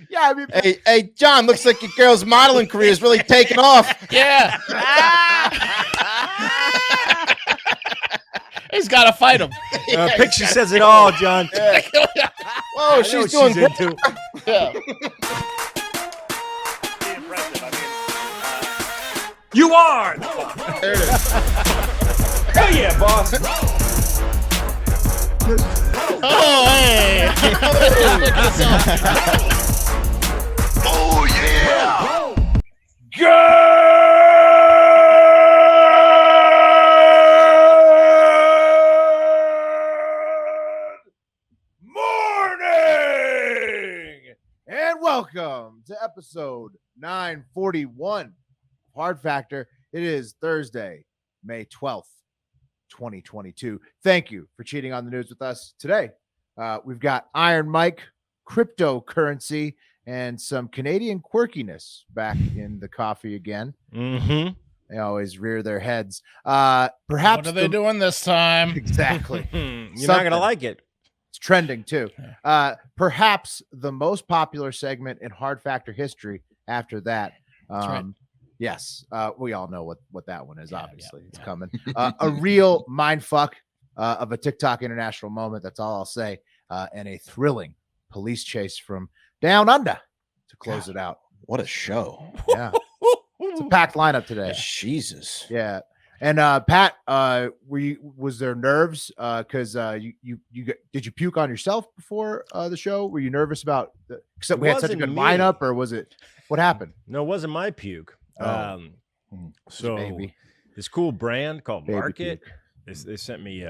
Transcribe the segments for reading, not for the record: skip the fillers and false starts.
Yeah, I mean, hey, John, looks like your girl's modeling career is really taking off. Yeah. He's got to fight him. Picture says it all, John. Yeah. Whoa, she's doing good. Into. Yeah. You are. There it is. Hell yeah, boss. Oh, hey. oh yeah. Morning and welcome to episode 941 Hard Factor. It is Thursday, May 12th, 2022. Thank you for cheating on the news with us today. We've got Iron Mike, cryptocurrency, and some Canadian quirkiness back in the coffee again. Mm-hmm. They always rear their heads. Perhaps What are they doing this time? Exactly. You're not gonna like it. It's trending too. Perhaps the most popular segment in Hard Factor history. After that, right. Yes, we all know what that one is. Obviously, it's coming. Yeah. A real mind fuck of a TikTok international moment. That's all I'll say. And a thrilling police chase from down under to close it out. What a show. Yeah, it's a packed lineup today. Jesus. Yeah. And Pat, was there nerves? Because did you puke on yourself before the show? Were you nervous about except we had such a good lineup, or was it what happened? No, it wasn't my puke. So baby. this cool brand called Baby Market, puke. they sent me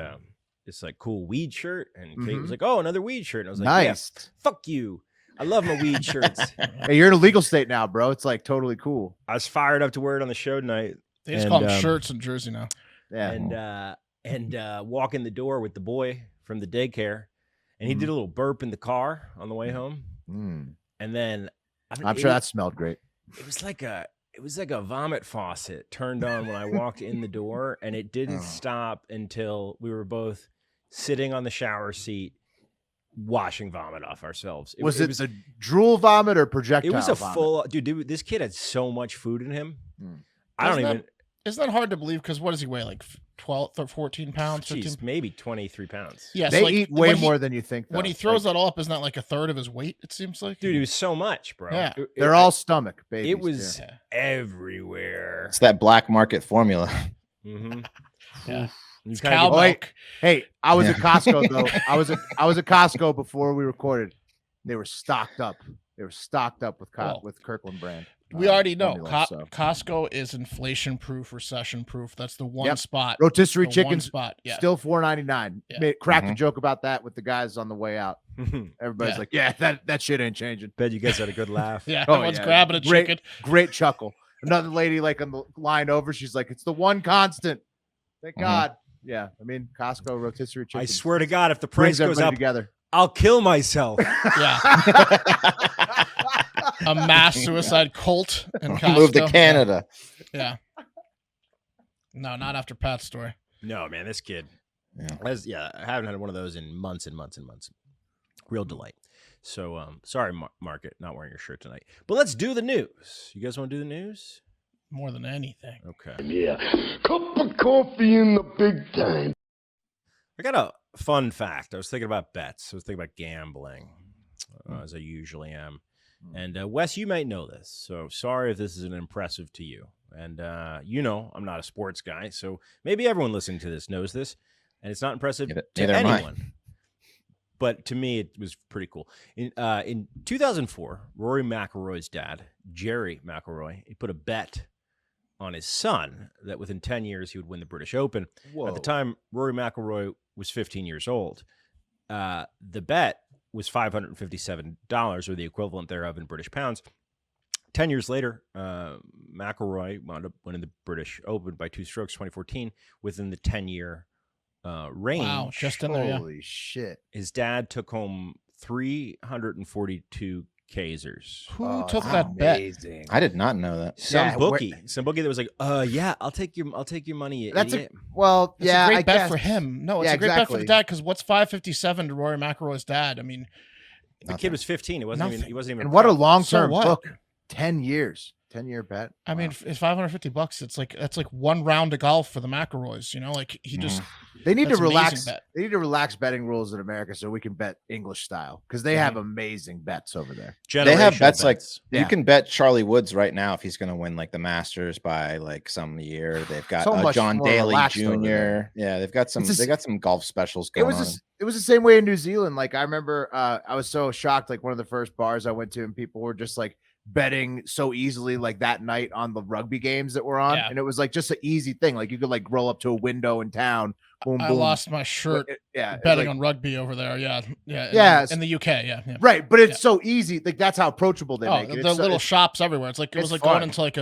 this like cool weed shirt, and Kate was like, "Oh, another weed shirt." And I was like, Nice. "Yeah, fuck you. I love my weed shirts." Hey, you're in a legal state now, bro. It's like totally cool. I was fired up to wear it on the show tonight. They just call them shirts in Jersey now. Yeah. And walk in the door with the boy from the daycare, and he did a little burp in the car on the way home, and then I'm sure that smelled great. It was like a vomit faucet turned on when I walked in the door, and it didn't stop until we were both sitting on the shower seat washing vomit off ourselves. Was it a drool vomit or projectile? It was a vomit? full dude. This kid had so much food in him. Isn't that hard to believe? Because what does he weigh? Like 12 or 14 pounds? 15? Maybe 23 pounds. Yeah, They eat way more than you think. When he throws that all up, isn't that like a third of his weight? It seems like. Dude, it was so much, bro. Yeah, they're all stomach babies. It was everywhere. It's that black market formula. Mm-hmm. Yeah. It's cow milk. Hey, I was at Costco though. I was at Costco before we recorded. They were stocked up. They were stocked up with Kirkland brand. We already know Costco is inflation-proof, recession-proof. That's the one spot. Rotisserie the chicken one spot. Yeah. Still $4.99. Yeah. Cracked a joke about that with the guys on the way out. Everybody's like, "Yeah, that shit ain't changing." Bet you guys had a good laugh. Yeah, everyone's grabbing a chicken. Great chuckle. Another lady like on the line over, she's like, "It's the one constant." Thank God. Yeah, I mean Costco rotisserie chicken. I swear to God, if the price goes up, together, I'll kill myself. Yeah. A mass suicide cult in Costco. Move to Canada. Yeah. No, not after Pat's story. No, man, this kid. I haven't had one of those in months and months and months. Real delight. So, sorry, Market, not wearing your shirt tonight. But let's do the news. You guys want to do the news? More than anything. Okay. Yeah. Cup of coffee in the big time. I got a fun fact. I was thinking about bets. I was thinking about gambling, as I usually am. And Wes, you might know this. So sorry if this isn't impressive to you. And I'm not a sports guy. So maybe everyone listening to this knows this. And it's not impressive to anyone. But to me, it was pretty cool. In 2004, Rory McIlroy's dad, Jerry McIlroy, he put a bet on his son that within 10 years he would win the British Open. Whoa. At the time, Rory McIlroy was 15 years old. The bet was $557, or the equivalent thereof in British pounds. 10 years later, McIlroy wound up winning the British Open by 2 strokes, 2014, within the 10-year range. Wow, just in there, Holy shit. His dad took home 342 Kazers. Who took that bet? I did not know that. Some bookie that was like, yeah, I'll take your money. That's yeah. It's a great bet for him. No, it's a great bet for exactly. the dad, because what's 557 to Rory McIlroy's dad? I mean, The kid was 15. He wasn't even. And what a pro. long-term So what? book. 10 years. 10-year bet. I mean, it's $550. That's like one round of golf for the McIlroys. You know, like he just They need to that's an amazing relax. bet. They need to relax betting rules in America so we can bet English style because they have amazing bets over there. They have Generational bets like Yeah. you can bet Charlie Woods right now if he's going to win like the Masters by like some year. They've got So much John more Daly relaxed over Jr. there. Yeah, they've got some. It's They got some golf specials It going on. was it was the same way in New Zealand. Like I remember, I was so shocked. Like one of the first bars I went to, and people were just like betting so easily, like that night on the rugby games that were on, Yeah. and it was like just an easy thing. Like you could like roll up to a window in town. Boom, I boom. lost my shirt Yeah, it's betting like- on rugby over there. Yeah. Yes. In the UK. Yeah. right, but it's so easy. Like that's how approachable they Oh, make the it. It's so- little it's- shops everywhere. It's like it was it's like going fun. into like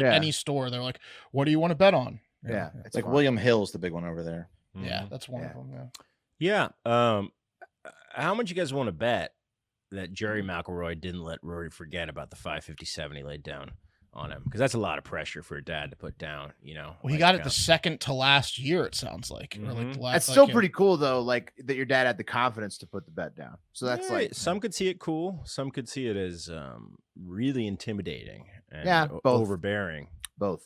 Yeah. any store. They're like, "What do you want to bet on?" yeah, it's like fun. William Hill's the big one over there. Yeah, that's one Yeah. of them. Yeah. Yeah. How much you guys want to bet that Jerry McIlroy didn't let Rory forget about the 557 he laid down on him? Because that's a lot of pressure for a dad to put down. You know. Well, he got it the second to last year. It sounds like. Or like the last, That's like, still pretty cool though. Like that your dad had the confidence to put the bet down. So that's Yeah, like some could see it cool. Some could see it as really intimidating and Yeah, both. overbearing. both.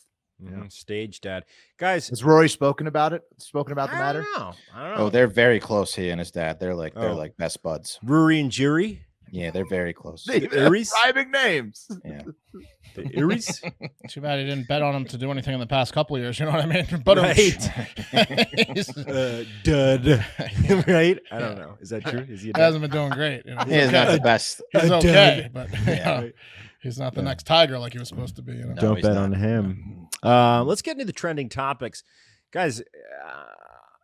Stage dad, guys. Has Rory spoken about it? Spoken about the I matter? don't know. I don't know. Oh, they're very close. He and his dad. They're like Oh. best buds. Rory and Jerry. Yeah, they're very close. They The Aries? rhyming names. Yeah. The Aries. Too bad he didn't bet on him to do anything in the past couple of years. You know what I mean? But Dud. Right? I don't know. Is that true? Is he a he dud? hasn't been doing great. You know? He is not the best. He's A okay, but you Yeah. know, he's not the next Tiger like he was supposed to be. You know? No, Don't he's bet not. on him. Let's get into the trending topics, guys.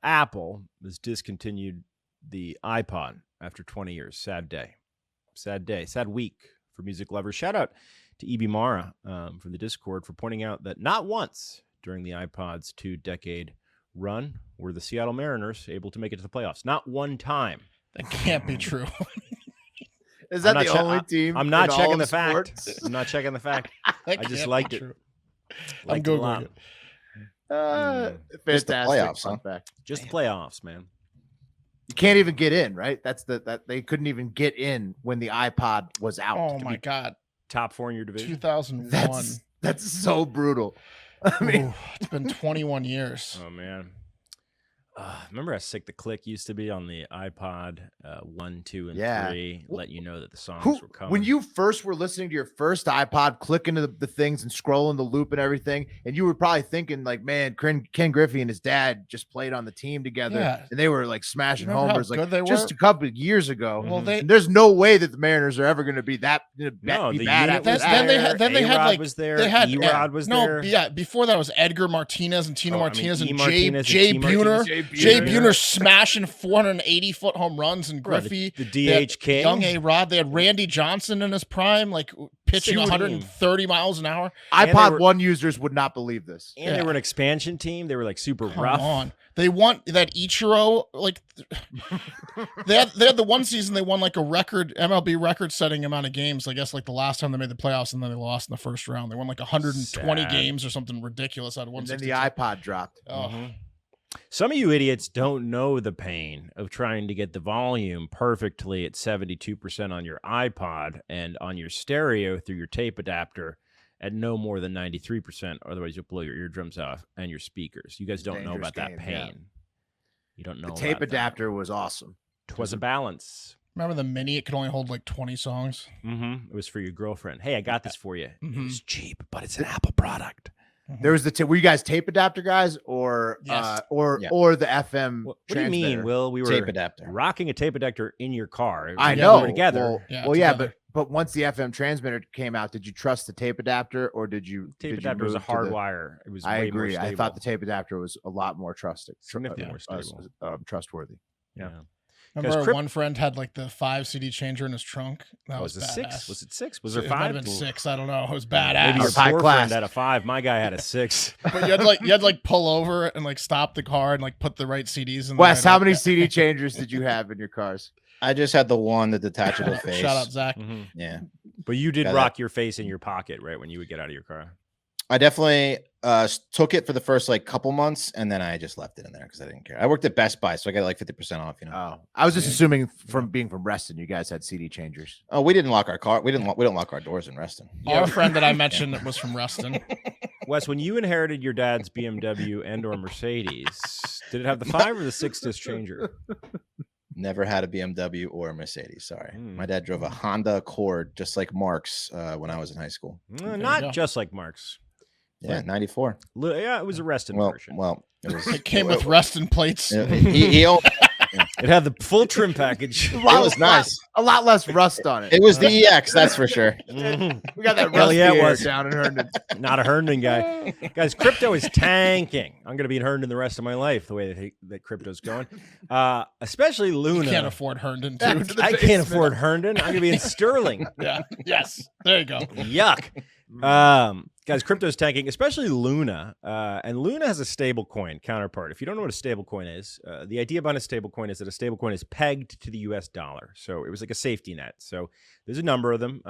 Apple has discontinued the iPod after 20 years. Sad day, sad week for music lovers. Shout out to EB Mara from the Discord for pointing out that not once during the iPod's 2-decade run were the Seattle Mariners able to make it to the playoffs. Not one time. That can't be true. Is that I'm the not che- only team? I'm not in checking all the of fact. sports? I'm not checking the fact. That I just can't liked be it. true. I'm Liked it a googling lot. it. Just the Fantastic. playoffs, Fun huh? fact. Just the playoffs, man. You can't even get in, right? That's that they couldn't even get in when the iPod was out. Oh to my be- God. Top 4 in your division. 2001. That's so brutal. I mean, Ooh, it's been 21 years. Oh man, remember how sick the click used to be on the iPod 1, 2, and Yeah. 3, let you know that the songs who, were coming. when you first were listening to your first iPod, clicking to the things and scrolling the loop and everything, and you were probably thinking like, man, Ken Griffey and his dad just played on the team together, Yeah. and they were like smashing Remember how homers like good they just were? a couple of years ago. Well, they And there's no way that the Mariners are ever going to be that no, be the bad unit after was that. then they there. had- then they had, A-Rod like- was there. They had E-Rod was no, there. yeah. Before that was Edgar Martinez and Tino Oh, I mean, Martinez E. and Martinez Jay and T. Buhner. Martinez. Jay Buhner. Buhner smashing 480-foot home runs, and Bro, Griffey, the they had DH king. young A-Rod. They had Randy Johnson in his prime, like pitching Single team. 130 miles an hour. And they iPod were- 1 users would not believe this. And they were an expansion team. They were like super Come rough. on, they won that Ichiro. Like they had the one season they won like a record MLB record-setting amount of games. I guess like the last time they made the playoffs, and then they lost in the first round. They won like 120 Sad. games or something ridiculous out of And then 162. the iPod dropped. Oh. Some of you idiots don't know the pain of trying to get the volume perfectly at 72% on your iPod and on your stereo through your tape adapter at no more than 93%. Otherwise, you'll blow your eardrums off and your speakers. You guys don't know Dangerous about that game, pain. yeah. You don't know The tape about that. adapter was awesome. 'Twas a balance. Remember the mini? It could only hold like 20 songs. It was for your girlfriend. Hey, I got this for you. It Mhm. was cheap, but it's an Apple product. There was were you guys tape adapter guys or Yes. or the FM? What do you mean, transmitter? Will? We were Tape adapter. rocking a tape adapter in your car. I Yeah, know. we were together. Well, Yeah, well, yeah, together. but once the FM transmitter came out, did you trust the tape adapter or did you? Tape did you adapter was a move to hard the- wire. It was I way agree. more I thought the stable. tape adapter was a lot more Significantly more stable. trustworthy. Yeah. Remember Crip- one friend had like the 5 CD changer in his trunk? That Was was it badass. 6? Was it 6? Was It there might 5? have been 6. I don't know. It was Maybe badass. your Or high poor class. friend had a 5. My guy had a 6. But you had to like pull over and like stop the car and like put the right CDs in. Wes, there. how many CD changers did you have in your cars? I just had the one, the detachable face. Shout out Zach. Yeah. But you did Got rock your face in your pocket, right, when you would get out of your car. I definitely took it for the first like couple months, and then I just left it in there because I didn't care. I worked at Best Buy, so I got like 50% off. You know. Oh, I was just assuming from being from Reston, you guys had CD changers. Oh, we didn't lock our car. We don't lock our doors in Reston. Our friend that I mentioned was from Reston. Wes, when you inherited your dad's BMW and/or Mercedes, did it have the 5 or the 6-disc changer? Never had a BMW or a Mercedes. Sorry, my dad drove a Honda Accord, just like Mark's when I was in high school. Not just like Mark's. Yeah, 94. Yeah, it was a Reston version. Well, It came with Reston plates. He owned. It had the full trim package. It was nice. A lot less rust on it. It was the EX, that's for sure. We got that Hell rust yeah, it beer was. down in Herndon. Not a Herndon guy. Guys, crypto is tanking. I'm going to be in Herndon the rest of my life, the way that crypto's going. Especially Luna. You can't afford Herndon, too. I can't afford Herndon. I'm going to be in Sterling. Yeah. Yes. There you go. Yuck. Guys, crypto's tanking, especially Luna. And Luna has a stable coin counterpart. If you don't know what a stable coin is, the idea behind a stable coin is that a stable coin is pegged to the US dollar. So it was like a safety net. So there's a number of them.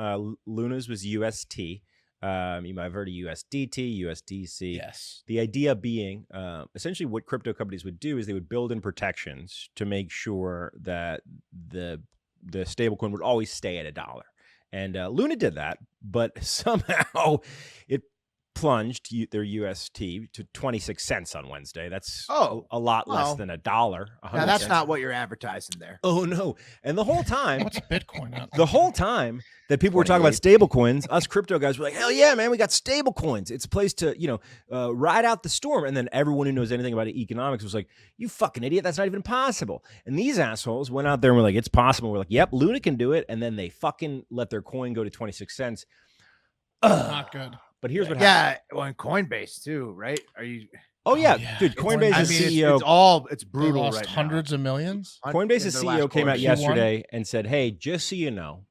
Luna's was UST. You might have heard of USDT, USDC. Yes. The idea being, essentially what crypto companies would do is they would build in protections to make sure that the stablecoin would always stay at $1. And Luna did that, but somehow it plunged their UST to 26 cents on Wednesday. That's a lot less than $1. Now, that's not what you're advertising there. Oh, no. And the whole time, What's Bitcoin at? the whole time that people were talking about stable coins, us crypto guys were like, hell yeah, man, we got stable coins. It's a place to, ride out the storm. And then everyone who knows anything about economics was like, you fucking idiot, that's not even possible. And these assholes went out there and were like, it's possible. We're like, yep, Luna can do it. And then they fucking let their coin go to 26 cents. Not good. But here's what happened. Yeah, well, and Coinbase too, right? Are you? Oh yeah, yeah. dude. Coinbase's CEO, It's They brutal lost right now. hundreds of millions. Coinbase's In their last CEO came out quarter. yesterday and said, "Hey, just so you know,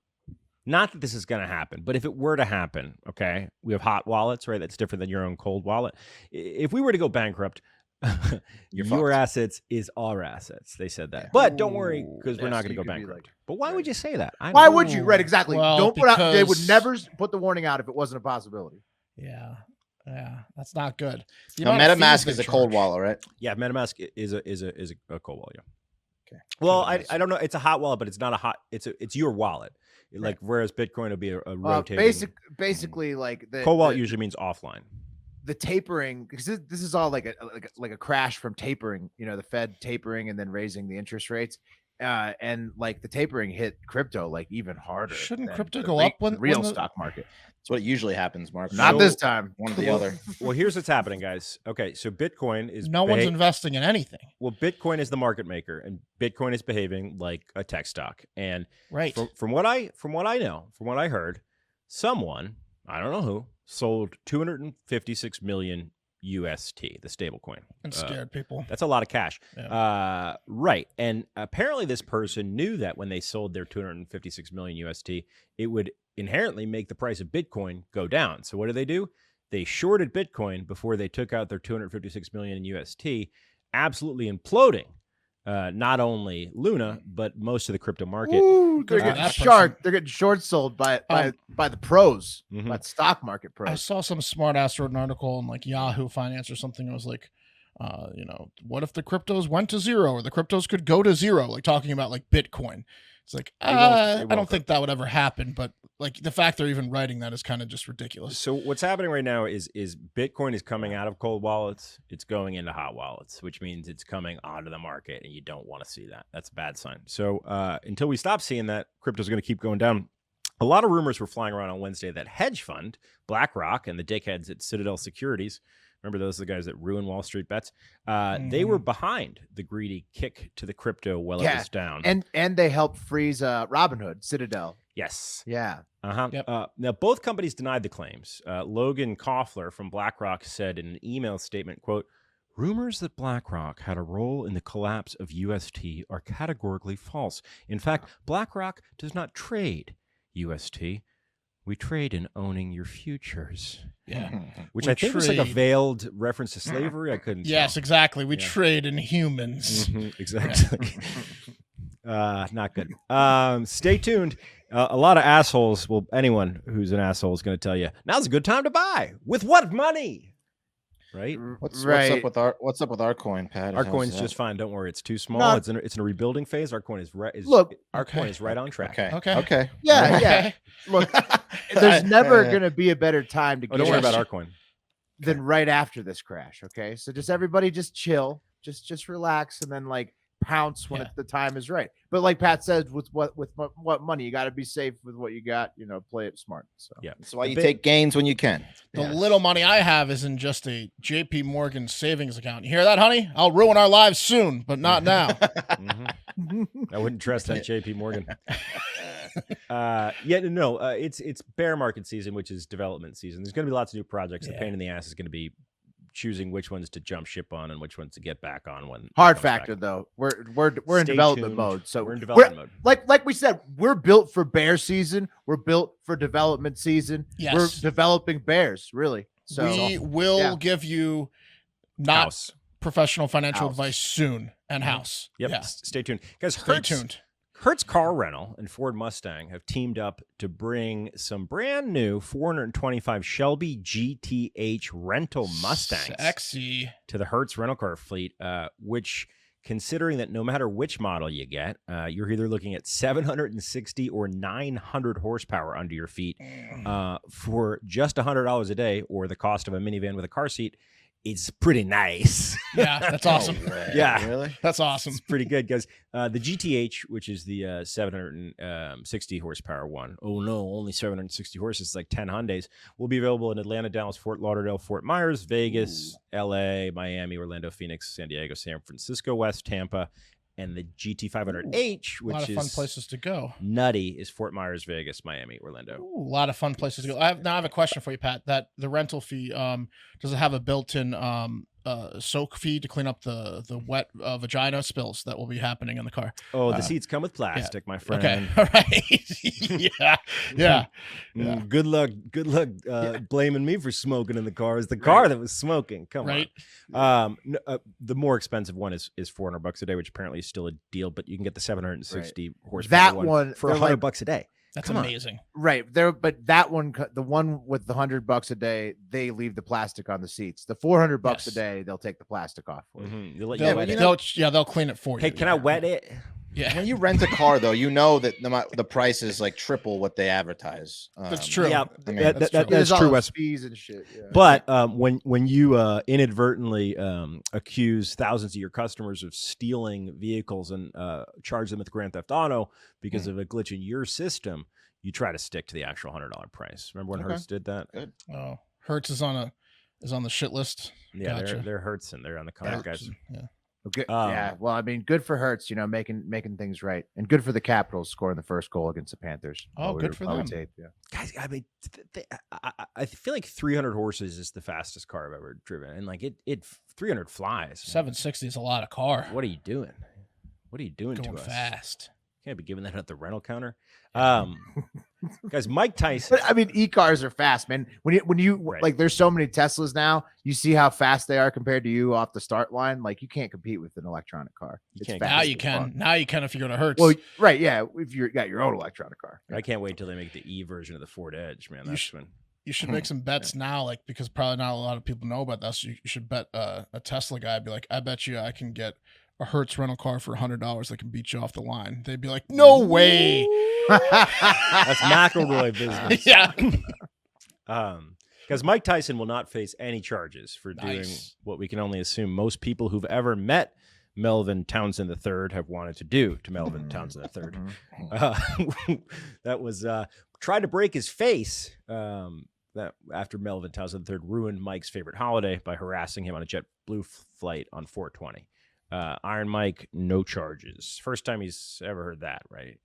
not that this is going to happen, but if it were to happen, okay, we have hot wallets, right? That's different than your own cold wallet. If we were to go bankrupt, your fucked. assets is our assets." They said that, but don't worry because we're Yeah, not so going to you go could be bankrupt. like- But why would you say that? Why would you? Right, exactly. Well, Don't put out. They would because- never put the warning out if it wasn't a possibility. Yeah. Yeah. That's not good. The Now, amount of MetaMask fees they is a cold charge. wallet, right? Yeah, MetaMask is a cold wallet. Yeah. Okay. Well, Nice. I don't know. It's a hot wallet, but it's not a hot. It's your wallet. Like whereas Bitcoin will be a rotating. Basically, like the Cold wallet usually means offline. the tapering, because this is all like a crash from tapering. The Fed tapering and then raising the interest rates. And like the tapering hit crypto like even harder. Shouldn't than crypto the go re- up when- the real when the- stock market? That's what usually happens, Mark. Not So- this time. One or the other. Well, here's what's happening, guys. Okay, so Bitcoin is No one's investing in anything. well, Bitcoin is the market maker, and Bitcoin is behaving like a tech stock. And Right. from what I know, from what I heard, someone, I don't know who, sold 256 million UST, the stablecoin. And scared people. That's a lot of cash. Yeah. Right. And apparently this person knew that when they sold their 256 million UST, it would inherently make the price of Bitcoin go down. So what do? They shorted Bitcoin before they took out their 256 million in UST, absolutely imploding not only Luna, but most of the crypto market. Ooh, they're Good for getting that short. They're getting short sold by the pros, Mhm. by the stock market I pros. saw some smart ass wrote an article in like Yahoo Finance or something. It was like, what if the cryptos went to zero or the cryptos could go to zero? Like talking about like Bitcoin. It's like, won't- I won't. don't think that would ever happen. But like the fact they're even writing that is kind of just ridiculous. So what's happening right now is Bitcoin is coming out of cold wallets. It's going into hot wallets, which means it's coming onto the market, and you don't want to see that. That's a bad sign. So until we stop seeing that, crypto's going to keep going down. A lot of rumors were flying around on Wednesday that hedge fund, BlackRock, and the dickheads at Citadel Securities, remember those are the guys that ruin Wall Street bets, they were behind the greedy kick to the crypto while it was down. And they helped freeze Robinhood, Citadel. Yes. Yeah. Uh-huh. Yep. Now, both companies denied the claims. Logan Koffler from BlackRock said in an email statement, quote, "Rumors that BlackRock had a role in the collapse of UST are categorically false. In fact, BlackRock does not trade UST. We trade in owning your futures." Yeah. Which We I think was like a trade- veiled reference to slavery. I couldn't Yes, tell. exactly. We Yeah. trade in humans. Mhm, exactly. Not good. Stay tuned. A lot of assholes. Well, anyone who's an asshole is going to tell you now's a good time to buy. With what money? Right. What's Right. what's up with our coin, Pat? Our How's coin's that? just fine. Don't worry. It's too small. No. It's in a rebuilding phase. Our coin is right. Look, our coin is right on track. Okay. Yeah, yeah. Okay. Look, there's never going to be a better time to Oh, don't worry about get our coin. than right after this crash. Okay, so just everybody just chill, just relax, and then like pounce when Yeah. the time is right. But like Pat said, with what money, you got to be safe with what you got. Play it smart. So Yeah. That's why The you big- take gains when you can. The Yes. little money I have is in just a JP Morgan savings account. You hear that, honey? I'll ruin our lives soon, but not now. Mhm. I wouldn't trust that JP Morgan. It's bear market season, which is development season. There's going to be lots of new projects. The Yeah. pain in the ass is going to be choosing which ones to jump ship on and which ones to get back on when hard it comes back. factor though. We're in Stay development tuned. mode. So We're in development mode. like we said, we're built for bear season. We're built for development season. Yes. We're developing bears, really. So We will yeah. give you not House. professional financial House. advice soon and house. Yep. Yeah. Stay tuned. Guys, Stay Hertz, tuned. Hertz Car Rental and Ford Mustang have teamed up to bring some brand new 425 Shelby GTH rental Mustangs Sexy. to the Hertz rental car fleet, which, considering that no matter which model you get, you're either looking at 760 or 900 horsepower under your feet for just $100 a day, or the cost of a minivan with a car seat. It's pretty nice. Yeah, that's awesome. Yeah. Really? That's awesome. It's pretty good, guys. The GTH, which is the 760 horsepower one. Oh no, only 760 horses. It's like 10 Hyundais. Will be available in Atlanta, Dallas, Fort Lauderdale, Fort Myers, Vegas, LA, Miami, Orlando, Phoenix, San Diego, San Francisco, West Tampa, and the GT500H, A lot which of fun is places to go. nutty, is Fort Myers, Vegas, Miami, Orlando. Ooh, a lot of fun places to go. I have a question for you, Pat. That the rental fee, does it have a built-in soak fee to clean up the wet vagina spills that will be happening in the car? Oh, the seats come with plastic, my friend. Okay, all right. yeah. Good luck blaming me for smoking in the car. It's the car that was smoking. Come Right. on. The more expensive one is $400 a day, which apparently is still a deal, but you can get the 760 horsepower That one, for they're $100 like- a day. That's Come on. amazing. right there, but that one, the one with the $100 a day, they leave the plastic on the seats. The $400 a Yes. day, they'll take the plastic off for you. Mhm. They'll let They'll, you wet it. they'll clean it for you. Hey, can I wet it? Yeah, When you rent a car, though, you know that the price is like triple what they advertise. that's true. Yeah, I mean, that's true. There's that's all true, those Wes. fees and shit. Yeah. But when you inadvertently accuse thousands of your customers of stealing vehicles and charge them with Grand Theft Auto because of a glitch in your system, you try to stick to the actual $100 price. Remember when Okay. Hertz did that? Oh, Hertz is on the shit list. Yeah, Gotcha. they're Hertz and they're on the cover, guys. Yeah. Okay. Um, yeah. Well, I mean, good for Hertz, making things right, and good for the Capitals scoring the first goal against the Panthers. Oh, while we good were- for while we them. taped, yeah. Guys, I mean, I feel like 300 horses is the fastest car I've ever driven, and like it 300 flies. 760 is a lot of car. What are you doing? What are you doing Going to us? fast. Can't be giving that at the rental counter. Guys, Mike Tyson. But I mean, e-cars are fast, man. When you Right. like, there's so many Teslas now. You see how fast they are compared to you off the start line. Like, you can't compete with an electronic car. You It's can't fast Now as you fuck. can. Now you can if you go to Hertz. Well, right, yeah. If you got your own electronic car, I can't wait till they make the E version of the Ford Edge, man. You That's sh- when. you should make some bets now, like because probably not a lot of people know about this. You should bet a Tesla guy. Be like, I bet you I can get a Hertz rental car for $100 that can beat you off the line. They'd be like, no way. That's McIlroy business. Yeah. Because Mike Tyson will not face any charges for doing Nice. what we can only assume most people who've ever met Melvin Townsend III have wanted to do to Melvin Townsend III. That was tried to break his face. That after Melvin Townsend III ruined Mike's favorite holiday by harassing him on a JetBlue flight on 420. Iron Mike, no charges. First time he's ever heard that, right?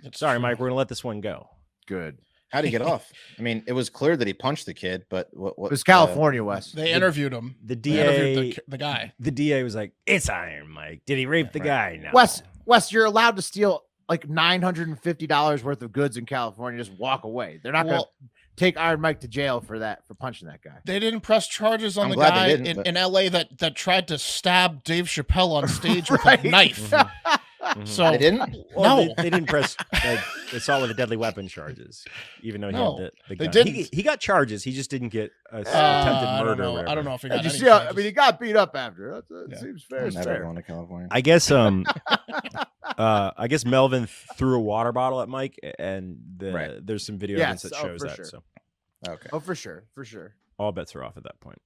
It's Sorry, true. Mike, we're gonna let this one go. good. How'd he get off? I mean, it was clear that he punched the kid, but what It was California, Wes. They interviewed him. The They interviewed DA, the guy. the DA was like, "It's Iron Mike. Did he rape the guy?" No. Wes, you're allowed to steal like $950 worth of goods in California. Just walk away. They're not going to Well, take Iron Mike to jail for punching that guy. they didn't press charges on I'm the glad they guy didn't, but- in LA that tried to stab Dave Chappelle on stage with Right. a knife. So I didn't. Well, No. they didn't press assault with a deadly weapon charges, even though he No, had the they gun. didn't. He got charges. He just didn't get attempted I murder. don't know. or whatever. I don't know if he Did got you any see how, I charges. mean, he got beat up after. That Yeah. seems fair. I'm It's never fair. going to California. I guess Melvin threw a water bottle at Mike, and there's some video Yes, evidence that shows for that. sure. So Okay. Oh, for sure. For sure. all bets are off at that point.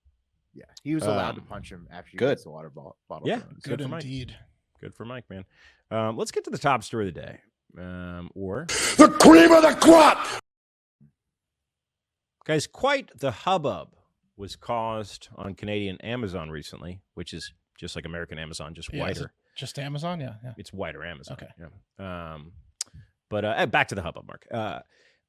Yeah. He was allowed to Um, punch him after he good. gets the water bottle. Yeah. thrown. Good Good for Mike. indeed. Good for Mike, man. Let's get to the top story of the day. Or The cream of the crop! guys, quite the hubbub was caused on Canadian Amazon recently, which is just like American Amazon, just Yeah, is whiter. it just Amazon? Yeah. It's whiter Amazon. Okay. Yeah. But back to the hubbub, Mark.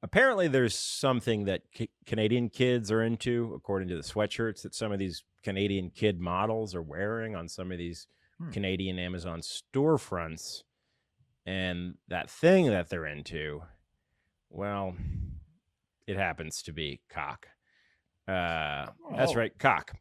Apparently, there's something that Canadian kids are into, according to the sweatshirts that some of these Canadian kid models are wearing on some of these Canadian Amazon storefronts. And that thing that they're into, well, it happens to be cock. That's right, cock.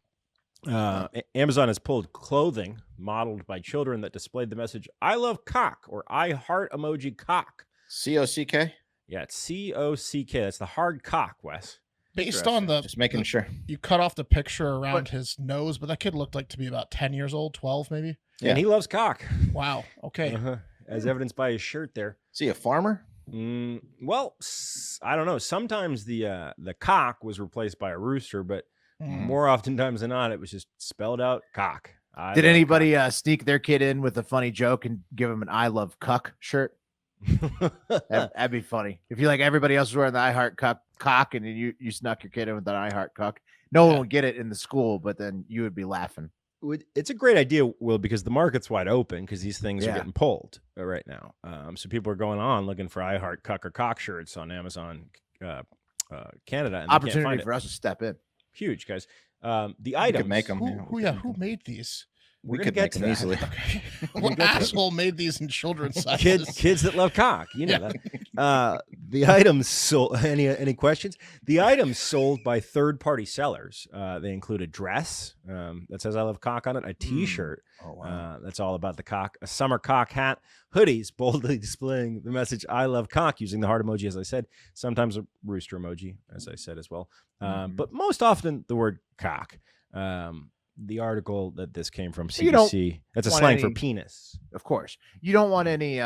Amazon has pulled clothing modeled by children that displayed the message, I love cock, or I heart emoji cock. COCK. Yeah, it's COCK. That's the hard cock, Wes. Based on the Just making sure. you cut off the picture around his nose, but that kid looked like to be about 10 years old, 12 maybe. Yeah. And he loves cock. Wow. Okay. As evidenced by his shirt there. Is he a farmer? Well, I don't know. Sometimes the cock was replaced by a rooster, but more oftentimes than not, it was just spelled out cock. Did anybody sneak their kid in with a funny joke and give him an I love cuck shirt? That'd be funny. If you like everybody else was wearing the I heart cock and then you snuck your kid in with an I heart cuck. No one would get it in the school, but then you would be laughing. It's a great idea, Will, because the market's wide open because these things are Yeah. getting pulled right now. So people are going on looking for I heart cuck or cock shirts on Amazon Canada. And they can't find Opportunity it. for us to step in. Huge, guys. The We items. could make them. Who made these? We We're could gonna make get them to easily. Okay. What asshole made these in children's sizes? Kids that love cock, you know that. The items sold. Any questions? The items sold by third-party sellers. They include a dress that says "I love cock" on it, a T-shirt Oh, wow. that's all about the cock, a summer cock hat, hoodies boldly displaying the message "I love cock" using the heart emoji, as I said. Sometimes a rooster emoji, as I said as well, but most often the word cock. The article that this came from CBC. That's a slang for penis. Of course, you don't want any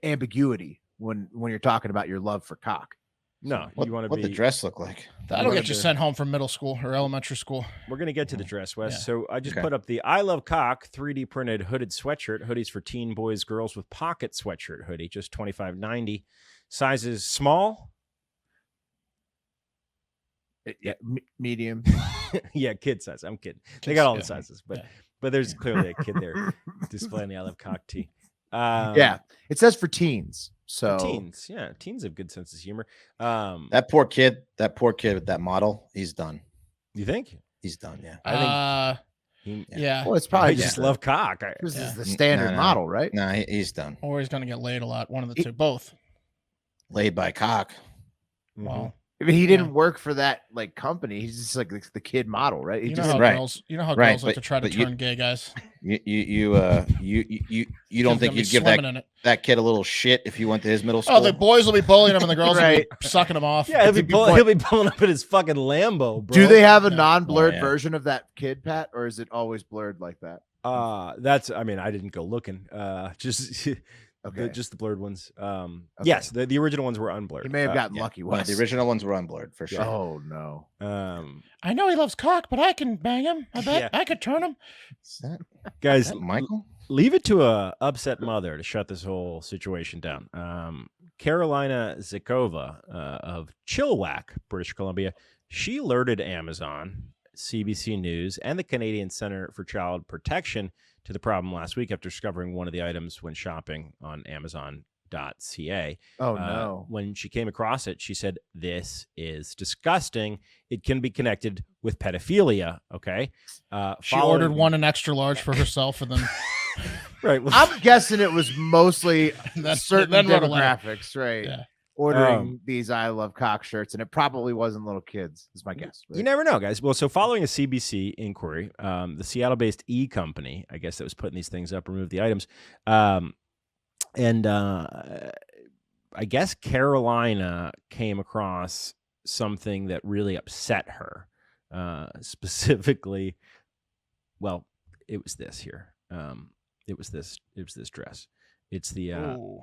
ambiguity when you're talking about your love for cock. No, What, you want to what be. the dress look like? That'll get you sent home from middle school or elementary school. We're going to get to the dress, Wes. Yeah. So I just Okay. put up the I Love Cock 3D printed hooded sweatshirt. Hoodies for teen boys, girls with pocket sweatshirt hoodie, just $25.90. Sizes small. Yeah, medium. Yeah, kid size. I'm kidding. They Kids, got all the yeah. sizes, but Yeah. but there's clearly a kid there displaying the I Love Cock tee. Yeah, it says for teens. So Teens. Yeah, teens have good sense of humor. That poor kid with that model, he's done. You think? He's done. Yeah. I think Yeah. well, it's I probably just love cock. This Yeah. is the standard No. model, right? No, he's done. Or he's gonna get laid a lot. One of the two. Both. Laid by cock. Wow. I mean, he didn't work for that like company. He's just like the kid model, right? He You know just how Right. girls. You know how Right, girls like to but- try to but you- turn gay guys. You don't think you'd give that kid a little shit if you went to his middle school? Oh, the boys will be bullying him and the girls Right. will be sucking him off. Yeah, he'll be, That's a good he'll be pulling up in his fucking Lambo, bro. Do they have a Yeah. non-blurred Oh, yeah. version of that kid, Pat, or is it always blurred like that? That's. I mean, I didn't go looking. Just Okay, just the blurred ones. Yes, the original ones were unblurred. he may have gotten yeah. lucky. No, Wes. the original ones were unblurred for sure. Oh no! I know he loves cock, but I can bang him. I bet Yeah. I could turn him. Is that, Guys, is that Michael? leave it to a upset mother to shut this whole situation down. Carolina Zikova of Chilliwack, British Columbia, she alerted Amazon, CBC News, and the Canadian Center for Child Protection to the problem last week after discovering one of the items when shopping on Amazon.ca. Oh no! When she came across it, she said, "This is disgusting. It can be connected with pedophilia." Okay. She ordered one an extra large for herself, and then Right. Well, I'm guessing it was mostly Then- certain then wrote a letter. demographics, right? Yeah. ordering these I Love Cock shirts, and it probably wasn't little kids. Is my guess. You never know, guys. Well, so following a CBC inquiry, the Seattle-based E Company, I guess that was putting these things up, removed the items, and I guess Carolina came across something that really upset her. Specifically, well, it was this here. It was this dress. It's the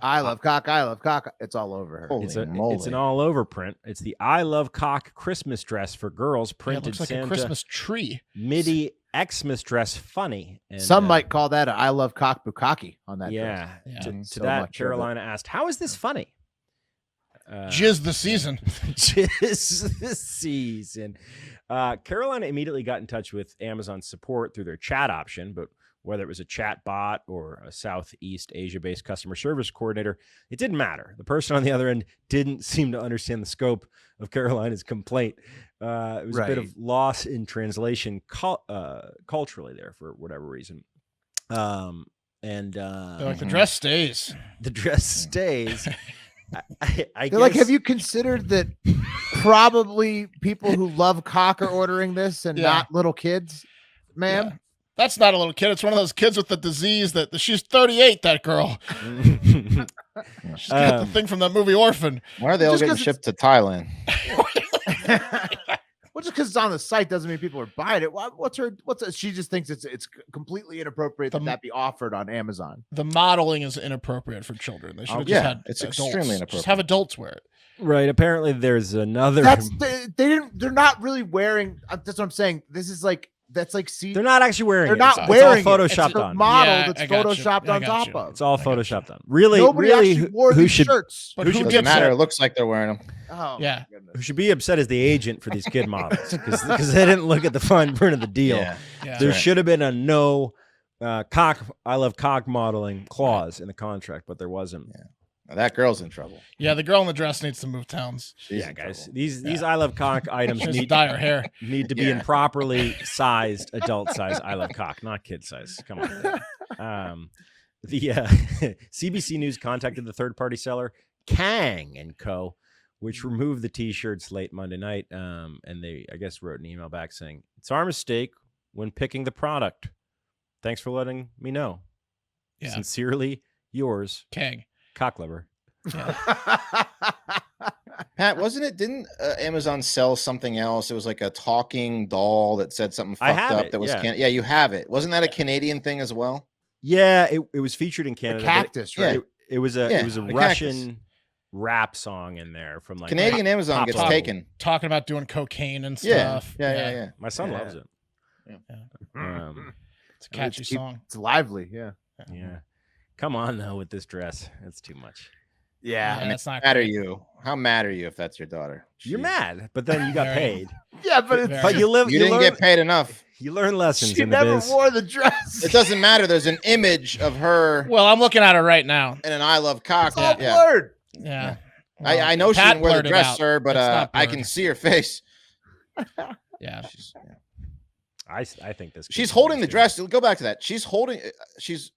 I love cock. I love cock. It's all over her. Holy it's moly. an all over print. It's the I Love Cock Christmas dress for girls, Yeah, it printed looks like Santa a Christmas tree. midi Xmas dress funny. And, Some might call that a I Love Cock Bukkake on that. yeah. dress. Yeah. To So that, much of it. Carolina asked, "How is this funny?" Jizz the season. Just this season. Carolina immediately got in touch with Amazon support through their chat option, but whether it was a chat bot or a Southeast Asia-based customer service coordinator, it didn't matter. The person on the other end didn't seem to understand the scope of Carolina's complaint. It was a bit of loss in translation culturally there for whatever reason. They're like, the dress stays. The dress stays. I They're guess, like, have you considered that probably people who love cock are ordering this and Yeah. not little kids, ma'am? Yeah. That's not a little kid. It's one of those kids with the disease that she's 38, that girl. She's got the thing from that movie Orphan. Why are they all Just getting 'cause shipped to Thailand? Well, just because it's on the site doesn't mean people are buying it. She just thinks it's completely inappropriate that be offered on Amazon. The modeling is inappropriate for children. They should have yeah, just had it's adults. extremely Just inappropriate. have adults wear it. Right. Apparently, there's another. They're not really wearing. That's what I'm saying. This is like They're not actually wearing They're it. not It's wearing all it. It's photoshopped a on. model Yeah, that's I got you. photoshopped I on got top you. of. It's all I got you. photoshopped on. Really, Nobody actually wore who these should shirts. But who who should Doesn't gets matter. it? It looks like they're wearing them. Oh, Yeah. my goodness. who should be upset is the agent for these kid models because they didn't look at the fine print of the deal. Yeah. Yeah. There right. should have been a no I love cock modeling clause in the contract, but there wasn't. Yeah. Now that girl's in trouble. Yeah, the girl in the dress needs to move towns. She's Yeah, in guys, trouble. these I love cock items She needs to need dye her hair. to be in properly sized adult size I love cock, not kid size. Come on. The CBC News contacted the third-party seller Kang & Co., which removed the T-shirts late Monday night, and they, I guess, wrote an email back saying, "It's our mistake when picking the product. Thanks for letting me know. Yeah. Sincerely, yours, Kang. Cock Lover." Pat, wasn't it? Didn't Amazon sell something else? It was like a talking doll that said something I fucked have up. it, That was yeah. yeah, you have it. Wasn't that a Canadian thing as well? Yeah, it was featured in The Canada. but cactus, right? It was a Yeah, Russian cactus. rap song in there from like Canadian Amazon Pop gets Pop. taken. Talking about doing cocaine and Yeah, stuff. yeah. My son Yeah. loves it. Yeah. It's a catchy song. It's lively, yeah. Yeah. Come on though with this dress. It's too much. Yeah. Yeah, that's not Mad are great. you? How mad are you if that's your daughter? You're Jeez. mad, but then you got Very. paid. Yeah, but it's Very. But you live. You didn't learn, get paid enough. You learn lessons she in the never biz. wore the dress. It doesn't matter. There's an image of her Well, I'm looking at her right now. and an I love cock. It's all Yeah. blurred. Yeah. I know she Pat didn't wear the blurred it dress, out. sir, but It's not I blurred. can see her face. Yeah. I think this. She's kid's holding the amazing. dress. Go back to that. She's holding. She's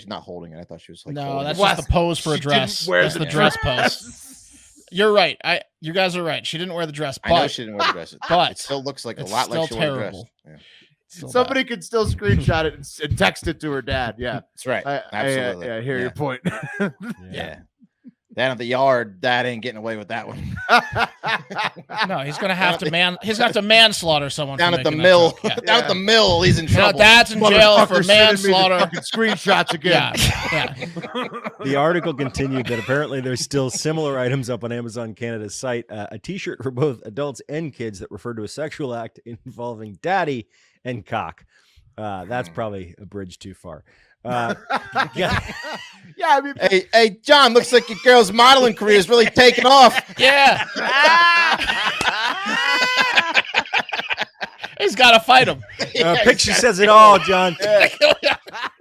not holding it. I thought she was like. No, holding that's it. What? just the pose for a She didn't dress. wear That's the the dress dress. pose. You're right. You guys are right. She didn't wear the dress, I know but she didn't wear the dress. but It still looks like a it's lot like she still wore the dress. terrible. Yeah. it's still Somebody could still screenshot it and text it to her dad. Yeah. That's right. Absolutely. I hear your point. Yeah. Down at the yard, Dad ain't getting away with that one. bad. No, he's gonna have to He's gonna have to manslaughter someone Down for at the making that mill. joke. Yeah. Down at the mill, he's in You know, trouble. Dad's in jail for Motherfucker sending me the manslaughter. fucking screenshots again. Yeah, yeah. The article continued that apparently there's still similar items up on Amazon Canada's site. A T-shirt for both adults and kids that refer to a sexual act involving daddy and cock. That's probably a bridge too far. Yeah. Yeah, I mean, Hey, John, looks like your girl's modeling career is really taking off. Yeah. He's got to fight him. Picture says it all, John. Whoa,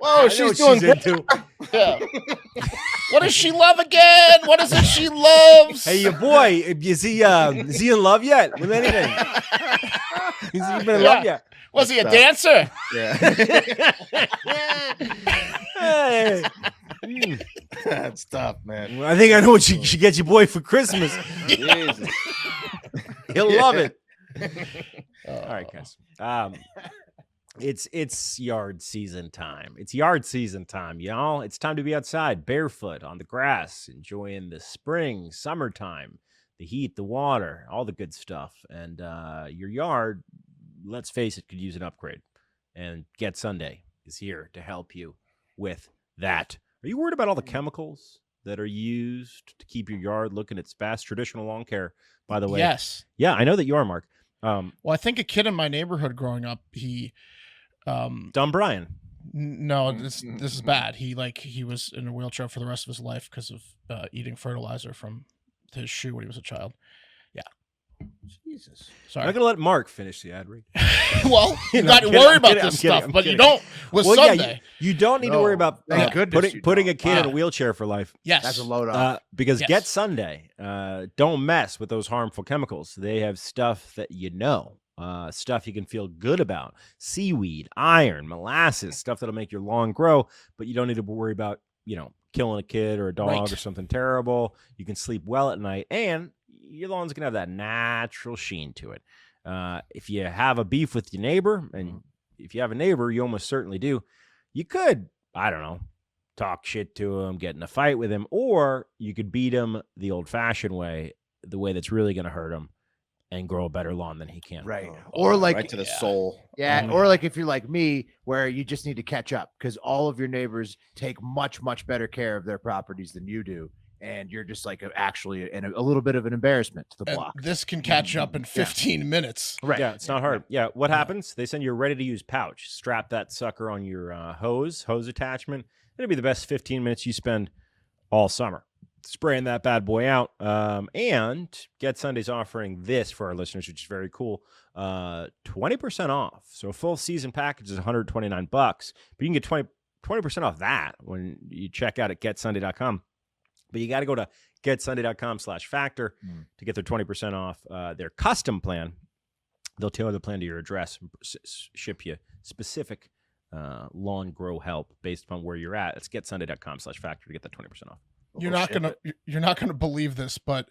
I know she's what doing good. into. Yeah. What does she love again? What is it she loves? Hey, your boy, is he in love yet with anything? Has he been in love yet? Was he a dancer? Yeah. Hey, That's tough, man. I think I know what you should get your boy for Christmas. Jesus. He'll love it. All right, guys. It's yard season time. It's yard season time, y'all. It's time to be outside, barefoot on the grass, enjoying the spring, summertime, the heat, the water, all the good stuff. And your yard, let's face it, could use an upgrade. And Get Sunday is here to help you with that. Are you worried about all the chemicals that are used to keep your yard looking its best? Traditional lawn care, by the way. Yes. Yeah, I know that you are, Mark. Well, I think a kid in my neighborhood growing up, he Dumb Brian. no, this is bad. He was in a wheelchair for the rest of his life because of eating fertilizer from his shoe when he was a child. Jesus. I'm Sorry. not gonna let Mark finish the ad read. Well, you No, got to I'm kidding, worry I'm about kidding, this I'm kidding, stuff, I'm but you kidding. don't with Well, Sunday. you don't need to worry about thank goodness you putting don't. a kid in a Wow. wheelchair for life. Yes. That's a load off. Because Yes. Get Sunday, don't mess with those harmful chemicals. They have stuff that stuff you can feel good about. Seaweed, iron, molasses, stuff that'll make your lawn grow, but you don't need to worry about, killing a kid or a dog Right. or something terrible. You can sleep well at night, and your lawn's going to have that natural sheen to it. If you have a beef with your neighbor, and if you have a neighbor, you almost certainly do, you could, I don't know, talk shit to him, get in a fight with him, or you could beat him the old-fashioned way, the way that's really going to hurt him, and grow a better lawn than he can. Right. Oh, Or like right to the soul. Yeah, Mhm. or like if you're like me, where you just need to catch up because all of your neighbors take much, much better care of their properties than you do, and you're just like actually in a little bit of an embarrassment to the And block. this can catch up in 15 minutes. Right. Yeah, it's not hard. Yeah, what happens? They send you a ready-to-use pouch. Strap that sucker on your hose attachment. It'll be the best 15 minutes you spend all summer spraying that bad boy out. And Get Sunday's offering this for our listeners, which is very cool. 20% off. So a full season package is $129, but you can get 20% off that when you check out at getsunday.com. But you got to go to getsunday.com/factor to get their 20% off their custom plan. They'll tailor the plan to your address, ship you specific lawn grow help based upon where you're at. It's getsunday.com/factor to get that 20% off. You're not gonna believe this, but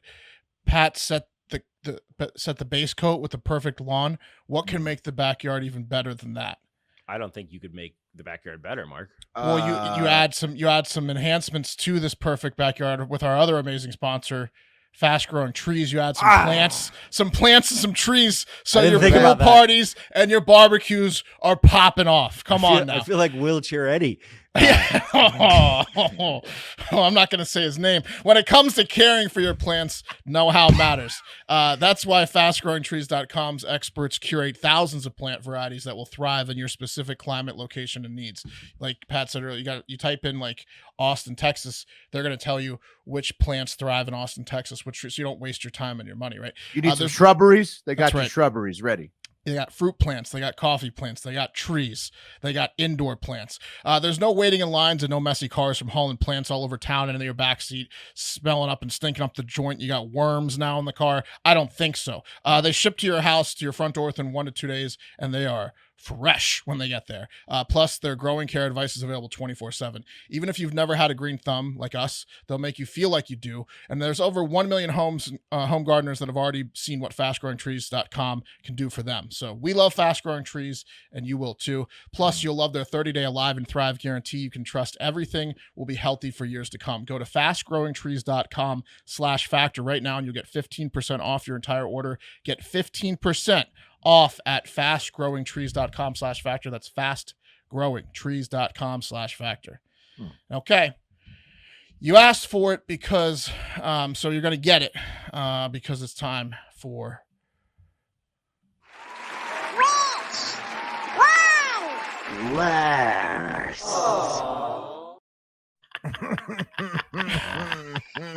Pat set the base coat with the perfect lawn. What can make the backyard even better than that? I don't think you could make the backyard better, Mark. Well, you add some enhancements to this perfect backyard with our other amazing sponsor, Fast Growing Trees. You add some plants and some trees, so didn't your think pool about that. parties and your barbecues are popping off. Come on now. I feel like Wheelchair Eddie. Oh, I'm not going to say his name. When it comes to caring for your plants, know-how matters. That's why FastGrowingTrees.com's experts curate thousands of plant varieties that will thrive in your specific climate, location, and needs. Like Pat said earlier, you type in like Austin, Texas. They're going to tell you which plants thrive in Austin, Texas, so you don't waste your time and your money, right? You need some there's- shrubberies. They got That's your right. shrubberies ready. They got fruit plants, they got coffee plants, they got trees, they got indoor plants. There's no waiting in lines and no messy cars from hauling plants all over town and in your backseat, smelling up and stinking up the joint. You got worms now in the car. I don't think so. They ship to your house, to your front door within 1 to 2 days, and they are fresh when they get there. Plus, their growing care advice is available 24/7. Even if you've never had a green thumb like us, they'll make you feel like you do. And there's over 1 million home gardeners that have already seen what FastGrowingTrees.com can do for them. So we love Fast Growing Trees, and you will too. Plus, you'll love their 30-day Alive and Thrive guarantee. You can trust everything will be healthy for years to come. Go to FastGrowingTrees.com/factor right now, and you'll get 15% off your entire order. Get 15% off at fastgrowingtrees.com/factor. That's fastgrowingtrees.com/factor. Okay. You asked for it because, so you're going to get it because it's time for.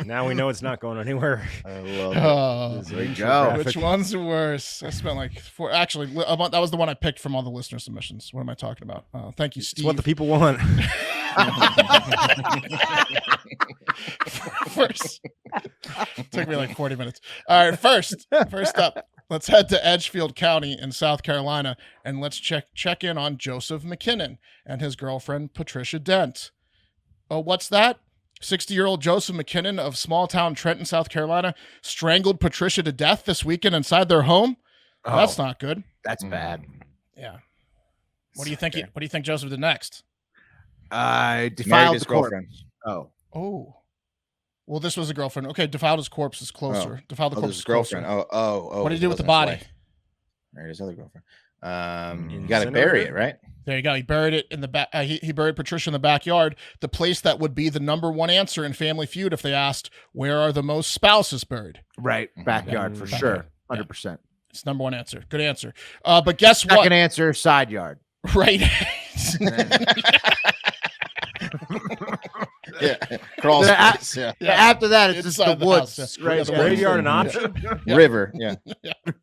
Now we know it's not going anywhere. I love it. Oh, There you go. which one's worse? I spent like four. Actually, that was the one I picked from all the listener submissions. What am I talking about? Thank you, It's Steve. what the people want. First, took me like 40 minutes. All right, first up, let's head to Edgefield County in South Carolina and let's check in on Joseph McKinnon and his girlfriend Patricia Dent. Oh, what's that? 60-year-old Joseph McKinnon of small town Trenton, South Carolina, strangled Patricia to death this weekend inside their home. Oh, That's not good. That's bad. Yeah. What do you think? What do you think Joseph did next? Married Defiled his the corpse. girlfriend. Oh. Well, this was a girlfriend. Okay, defiled his corpse is closer. Defiled the corpse his is girlfriend. closer. Oh. What did he do with the wasn't body? his wife. Married his other girlfriend. You got to bury it, right? There you go. He buried it in the back. He buried Patricia in the backyard, the place that would be the number one answer in Family Feud if they asked, where are the most spouses buried? Right. Backyard for sure. 100%. It's number one answer. Good answer. But guess what? Second answer, side yard. Right. Yeah. Crawl space. Yeah. After that, it's just the Inside the woods. house, Right. Is graveyard an option? River. Yeah.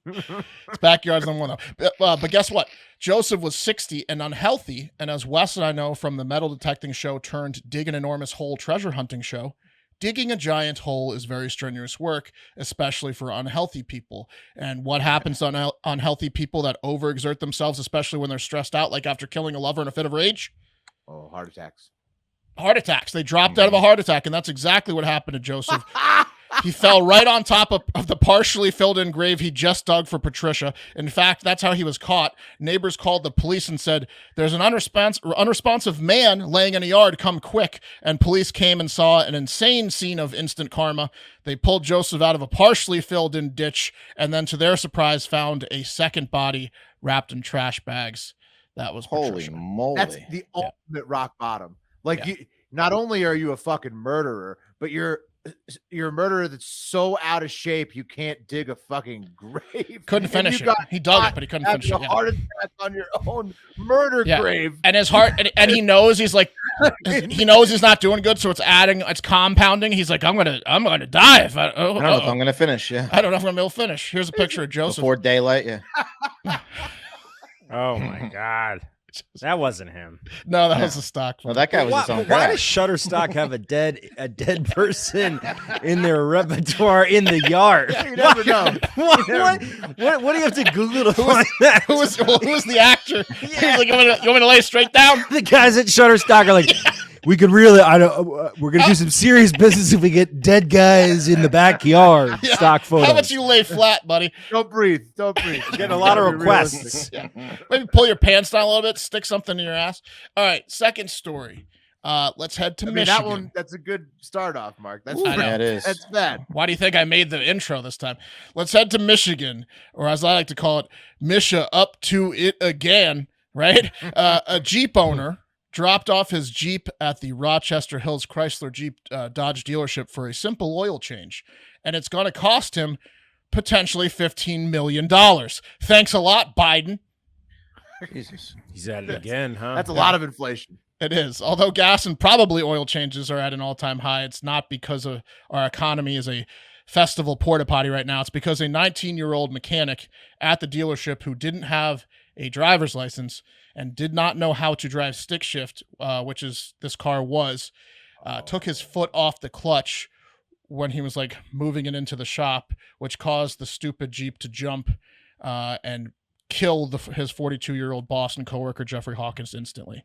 His backyard's number one, though. But guess what? Joseph was 60 and unhealthy. And as Wes and I know from the metal detecting show turned dig an enormous hole treasure hunting show, digging a giant hole is very strenuous work, especially for unhealthy people. And what happens to unhealthy people that overexert themselves, especially when they're stressed out, like after killing a lover in a fit of rage? Oh, heart attacks. Heart attacks. They dropped out of a heart attack, and that's exactly what happened to Joseph. He fell right on top of the partially filled in grave he just dug for Patricia. In fact, that's how he was caught. Neighbors called the police and said, there's an unresponsive man laying in a yard, come quick. And police came and saw an insane scene of instant karma. They pulled Joseph out of a partially filled in ditch and then to their surprise found a second body wrapped in trash bags. That was Holy Patricia. moly. That's the ultimate rock bottom. Like, you, not only are you a fucking murderer, but you're a murderer that's so out of shape you can't dig a fucking grave. Couldn't finish it. He dug it, but he couldn't finish it. A heart attack on your own murder grave. And his heart, and he knows he's like, he knows he's not doing good, so it's compounding. He's like, I'm gonna die if I don't know if I'm gonna finish. Yeah. I don't know if I'm gonna be able to finish. Here's a picture of Joseph Before daylight. Yeah. Oh my God. That wasn't him. No, that was a stock. Well, that guy was his own Why guy. does Shutterstock have a dead person in their repertoire in the yard? You never know. What do you have to Google to find that? Who was the actor? He was like, you want me to lay straight down? The guys at Shutterstock are like, we could really, we're gonna do some serious business if we get dead guys in the backyard. Yeah. Stock photos. How about you lay flat, buddy? Don't breathe. Don't breathe. You're getting a lot of requests. Yeah. Maybe pull your pants down a little bit, stick something in your ass. All right, second story. Let's head to Michigan. That's a good start off, Mark. That's Yeah, it is. That's bad. Why do you think I made the intro this time? Let's head to Michigan, or as I like to call it, Misha up to it again, right? A Jeep owner dropped off his Jeep at the Rochester Hills Chrysler Jeep Dodge dealership for a simple oil change, and it's going to cost him potentially $15 million. Thanks a lot, Biden. Jesus. He's at it again, huh? That's a lot of inflation. It is. Although gas and probably oil changes are at an all-time high, it's not because of our economy is a festival porta potty right now. It's because a 19-year-old mechanic at the dealership who didn't have a driver's license and did not know how to drive stick shift, which is this car was, took his foot off the clutch when he was like moving it into the shop, which caused the stupid Jeep to jump and kill his 42-year-old boss and coworker Jeffrey Hawkins instantly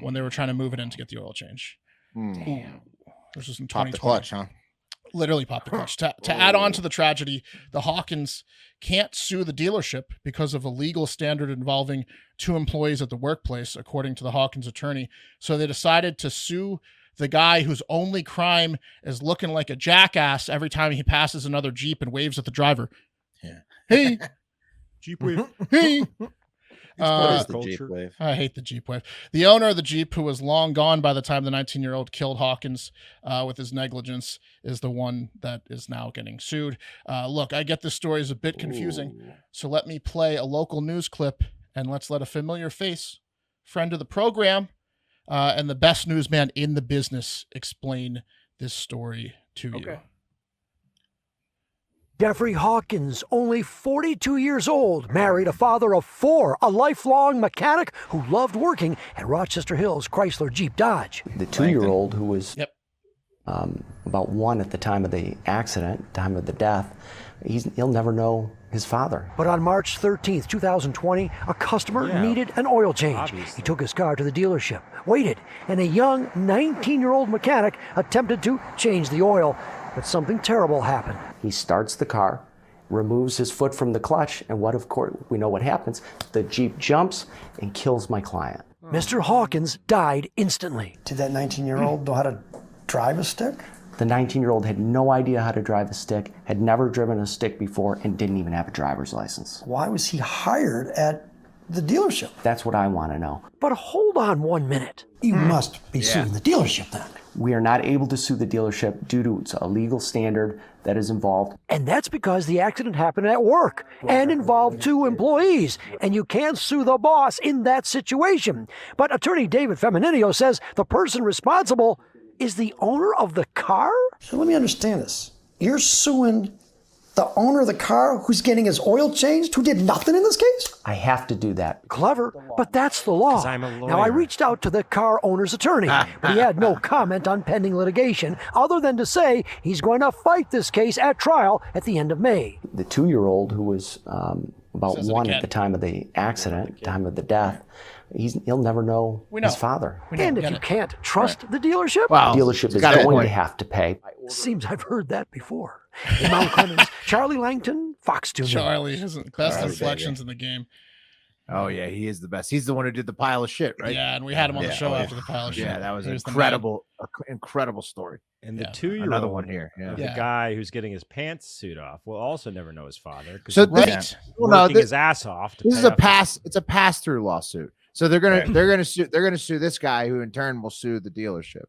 when they were trying to move it in to get the oil change. Damn. This was in 2020. Pop the clutch, huh? Literally popped the clutch. To add on to the tragedy, the Hawkins can't sue the dealership because of a legal standard involving two employees at the workplace, according to the Hawkins attorney. So they decided to sue the guy whose only crime is looking like a jackass every time he passes another Jeep and waves at the driver. Yeah. Hey. Jeep wave. Hey. What is the Jeep wave? I hate the Jeep wave. The owner of the Jeep, who was long gone by the time the 19-year-old killed Hawkins with his negligence, is the one that is now getting sued. Look, I get this story is a bit confusing, so let me play a local news clip and let's let a familiar face, friend of the program, and the best newsman in the business explain this story to you. Jeffrey Hawkins, only 42 years old, married, a father of 4, a lifelong mechanic who loved working at Rochester Hills Chrysler Jeep Dodge. The 2-year-old who was Yep. about 1 at the time of the accident, time of the death, He'll never know his father. But on March 13th, 2020, a customer needed an oil change. Obviously. He took his car to the dealership, waited, and a young 19-year-old mechanic attempted to change the oil, but something terrible happened. He starts the car, removes his foot from the clutch, and what, of course, we know what happens. The Jeep jumps and kills my client. Mr. Hawkins died instantly. Did that 19-year-old know how to drive a stick? The 19-year-old had no idea how to drive a stick, had never driven a stick before, and didn't even have a driver's license. Why was he hired at the dealership? That's what I want to know. But hold on 1 minute. You must be suing the dealership then. We are not able to sue the dealership due to a legal standard that is involved. And that's because the accident happened at work and involved 2 employees, and you can't sue the boss in that situation. But attorney David Feminino says the person responsible is the owner of the car? So let me understand this. You're suing the owner of the car who's getting his oil changed, who did nothing in this case? I have to do that. Clever, but that's the law. 'Cause I'm a Now, I lawyer. reached out to the car owner's attorney, but he had no comment on pending litigation other than to say he's going to fight this case at trial at the end of May. The 2-year-old, who was about Says it 1 again. at the time of the accident, time of the death, he'll never know We know. his father. We don't And if get you it. can't trust the dealership, Wow. The dealership is Got a going point. to have to pay. seems I've heard that before. In Mount Clemens, Charlie Langton, Fox 2 News. Charlie, his best Charlie, inflections in the game. Oh yeah, he is the best. He's the one who did the pile of shit, right? Yeah, and we had him on the Yeah. show Oh, yeah. after the pile of shit. Yeah, that was He the man. incredible, incredible story. And the Yeah. 2-year-old, Another one here. Yeah. the Yeah. guy who's getting his pants suit off, will also never know his father. So Because this- he's well, no, working his ass off. To This pay is a off his- pass. It's a pass-through lawsuit. So they're gonna sue this guy, who in turn will sue the dealership.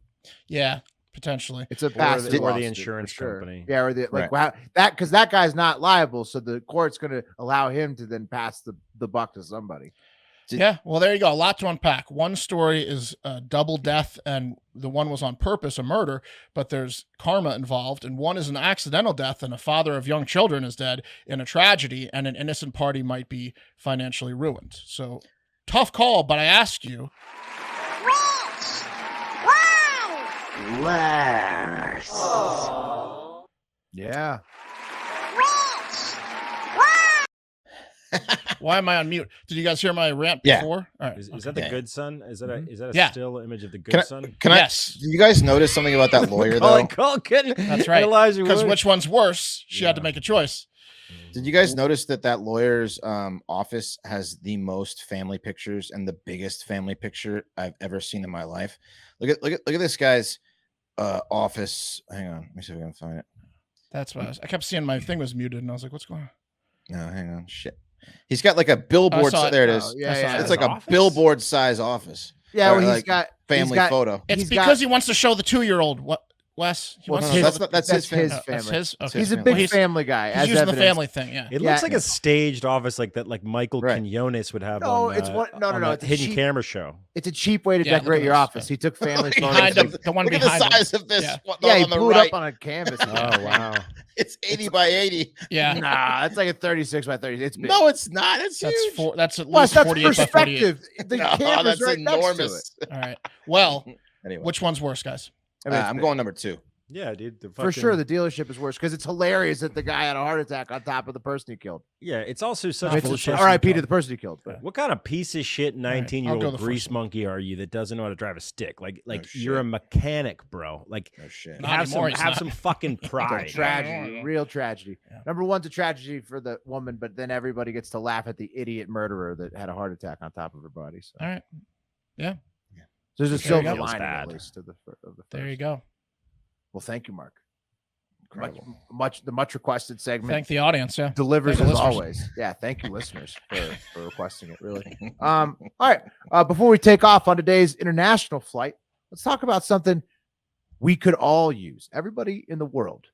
Yeah, potentially. It's a Or pass the- through or the lawsuit, insurance for sure. company. Yeah, or the Right. because that guy's not liable, so the court's going to allow him to then pass the buck to somebody. Yeah, well, there you go. A lot to unpack. One story is double death, and the one was on purpose, a murder, but there's karma involved. And one is an accidental death, and a father of young children is dead in a tragedy, and an innocent party might be financially ruined. So tough call, but I ask you, Yeah. why am I on mute? Did you guys hear my rant Yeah. before? All right. Is that the Yeah. good son? Is that a Yeah. still image of the good Can I- son? Can Yes. I? Do you guys notice something about that lawyer though? That's right. Elijah Because Wood. which one's worse? She had to make a choice. Did you guys notice that lawyer's office has the most family pictures and the biggest family picture I've ever seen in my life? Look at this guy's office. Hang on, let me see if I can find it. That's what I kept seeing. My thing was muted, and I was like, "What's going on?" No, hang on. Shit. He's got like a billboard. saw it. There it is. Oh, yeah, I saw yeah. it. It's like office? a billboard size office. Yeah, Or well, he's like got family photo. It's He's because he wants to show the 2-year-old. What, Wes? He Well, wants no, to no, show that's the, his his family. That's family. his. Okay. He's a family. big Well, he's- family guy. He's as using the evidenced. family thing. Yeah. It Yeah, looks like no. a staged office like Michael Right. Quinones would have No, on, it's one- no, on no, that it's a hidden cheap- camera show. It's a cheap way to Yeah, decorate look at your this. office. He took family Behind photos. him, the one Look at behind the him. size of this. Yeah. one Yeah, he on the blew it right. up on a canvas. Oh wow! It's 80 by 80. Yeah. Nah, it's like a 36 by 30. It's big. No, it's not. It's That's huge. four. That's at Plus, least that's 48 by 48. perspective. The No, camera's that's right next to it. enormous. All right. Well, Anyway, which one's worse, guys? I mean, I'm going number 2. Yeah, dude. The for sure, fucking- the dealership is worse because it's hilarious that the guy had a heart attack on top of the person he killed. Yeah, it's also such I mean, it's bullshit. R.I.P. to the person he killed. But What kind of piece of shit I'll 19-year-old go the grease first one. monkey are you that doesn't know how to drive a stick? Like shit. you're a mechanic, bro. Like Oh shit. Not have anymore, some he's have not. some fucking pride. tragedy, real tragedy. Yeah. Number one's a tragedy for the woman, but then everybody gets to laugh at the idiot murderer that had a heart attack on top of her body. So All right. there's a There you silver go. lining Feels at bad. least to the first. There you go. Well, thank you, Mark. Incredible. The much requested segment Thank the audience. Yeah. delivers Thank as you, listeners. always. Yeah, thank you, listeners, for requesting it. Really. All right. Before we take off on today's international flight, let's talk about something we could all use. Everybody in the world,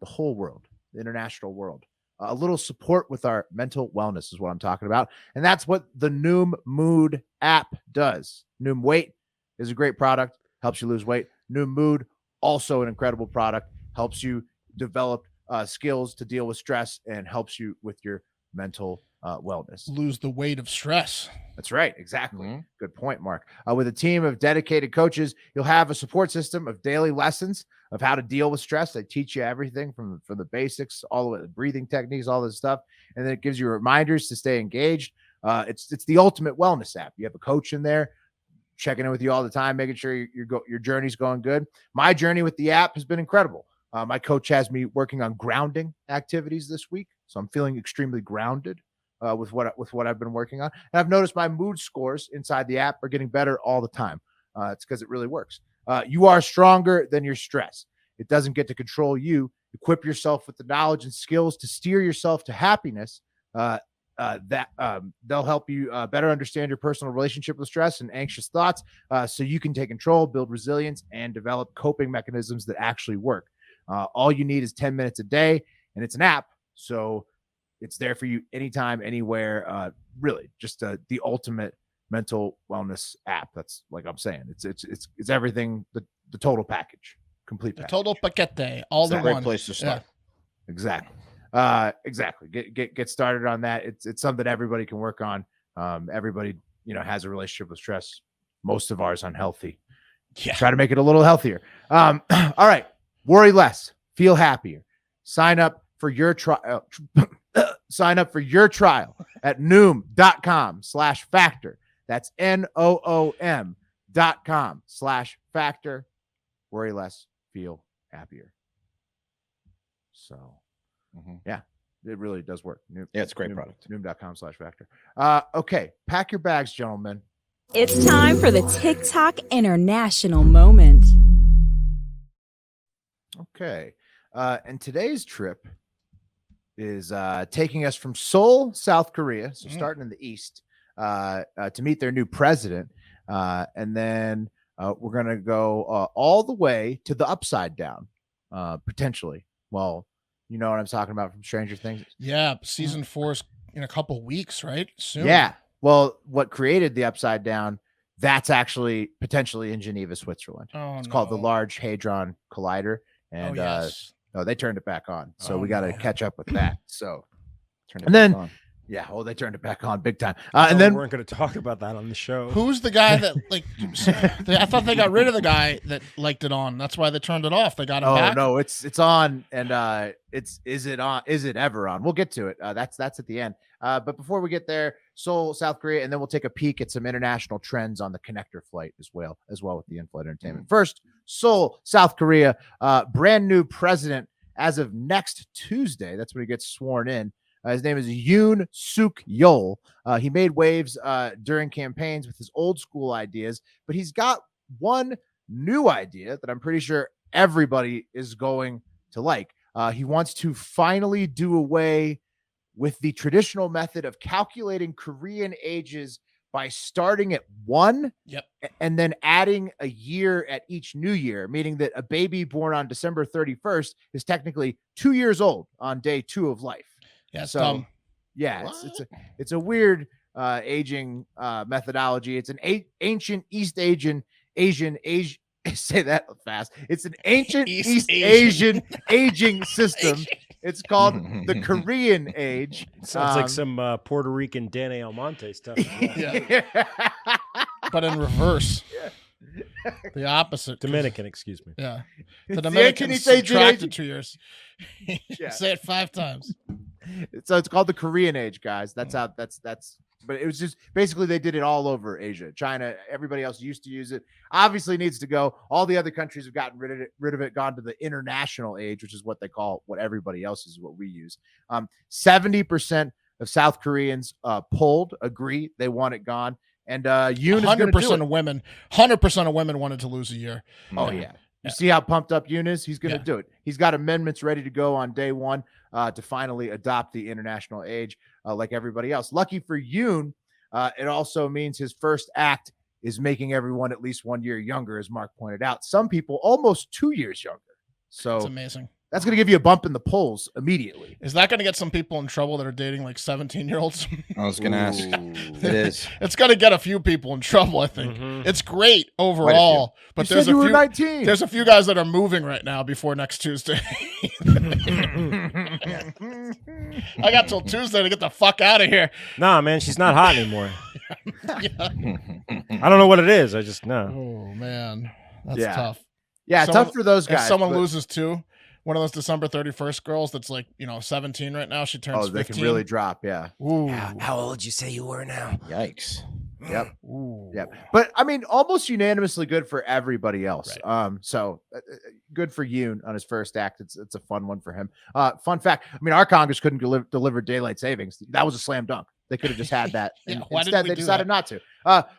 the whole world, the international world. A little support with our mental wellness is what I'm talking about, and that's what the Noom Mood app does. Noom Weight is a great product, helps you lose weight. Noom Mood, also an incredible product, helps you develop skills to deal with stress and helps you with your mental wellness. Lose the weight of stress. That's right. Exactly. Good point, Mark. With a team of dedicated coaches, you'll have a support system of daily lessons of how to deal with stress. They teach you everything from the basics, all the way to breathing techniques, all this stuff. And then it gives you reminders to stay engaged. It's the ultimate wellness app. You have a coach in there checking in with you all the time, making sure your journey's going good. My journey with the app has been incredible. My coach has me working on grounding activities this week, so I'm feeling extremely grounded with what I've been working on. And I've noticed my mood scores inside the app are getting better all the time. It's because it really works. You are stronger than your stress. It doesn't get to control you. Equip yourself with the knowledge and skills to steer yourself to happiness. They'll help you better understand your personal relationship with stress and anxious thoughts, so you can take control, build resilience, and develop coping mechanisms that actually work. All you need is 10 minutes a day, and it's an app, so it's there for you anytime, anywhere. Really, just the ultimate mental wellness app. That's like I'm saying, it's everything, the total package, complete package. The total paquete, all the Great one place to start. Yeah. Exactly. Get started on that. It's something everybody can work on. Everybody, has a relationship with stress. Most of ours unhealthy. Yeah. Try to make it a little healthier. All right. Worry less. Feel happier. Sign up for your trial. Sign up for your trial at noom.com/factor. That's NOOM.com/factor. Worry less. Feel happier. So. Yeah, it really does work. It's a great product. Noom.com/factor. Okay, pack your bags, gentlemen. It's time for the TikTok International Moment. Okay, and today's trip is taking us from Seoul, South Korea, so starting in the east, to meet their new president, and then we're gonna go all the way to the upside down, potentially. Well. You know what I'm talking about from Stranger Things? Yeah, season 4's in a couple weeks, right? Soon. Yeah. Well, what created the Upside Down, that's actually potentially in Geneva, Switzerland. It's called the Large Hadron Collider. And they turned it back on. So we got to catch up with that. So back on. Yeah, well, they turned it back on big time. And then we weren't going to talk about that on the show. Who's the guy that I thought they got rid of the guy that liked it on. That's why they turned it off. They got him back. No, it's on, and is it on? Is it ever on? We'll get to it. That's at the end. But before we get there, Seoul, South Korea, and then we'll take a peek at some international trends on the connector flight as well with the in-flight entertainment. First, Seoul, South Korea, brand new president as of next Tuesday. That's when he gets sworn in. His name is Yoon Suk-yeon. He made waves during campaigns with his old school ideas, but he's got one new idea that I'm pretty sure everybody is going to like. He wants to finally do away with the traditional method of calculating Korean ages by starting at 1 and then adding a year at each new year, meaning that a baby born on December 31st is technically 2 years old on day 2 of life. Yeah, it's so dumb. Yeah, it's a weird aging methodology. It's an ancient East Asian say that fast. It's an ancient East Asian aging system. It's called the Korean age. Sounds like some Puerto Rican Dane Almonte stuff. Yeah. But in reverse. The opposite. Dominican, excuse me. Yeah. The Dominicans subtracted 2 years. Say it 5 times. So it's called the Korean age, guys. That's how that's but it was just basically they did it all over Asia. China, everybody else used to use it. Obviously needs to go. All the other countries have gotten rid of it, gone to the international age, which is what they call what everybody else is what we use. 70% of South Koreans polled agree they want it gone. And Yoon 100% of women, 100% of women wanted to lose a year. Oh yeah. You see how pumped up Yoon is? He's going to do it. He's got amendments ready to go on day 1 to finally adopt the international age like everybody else. Lucky for Yoon, it also means his first act is making everyone at least 1 year younger, as Mark pointed out. Some people almost 2 years younger. So that's amazing. That's going to give you a bump in the polls immediately. Is that going to get some people in trouble that are dating like 17-year-olds? I was going to ask. It is. It's going to get a few people in trouble, I think. It's great overall, but there's a few. 19. There's a few guys that are moving right now before next Tuesday. I got till Tuesday to get the fuck out of here. Nah, man, she's not hot anymore. I don't know what it is. I just know. Oh man, that's tough. Yeah, tough for those guys. If someone loses too, one of those December 31st girls that's like 17 right now, she turns 15. They can really drop. Yeah. Ooh. How old you say you were now? Yikes. Yep. Ooh. Yep. But I mean, almost unanimously good for everybody else. Right. So good for Yoon on his first act. It's a fun one for him. Fun fact. I mean, our Congress couldn't deliver daylight savings. That was a slam dunk. They could have just had that. Why instead, didn't we they do decided that? not to.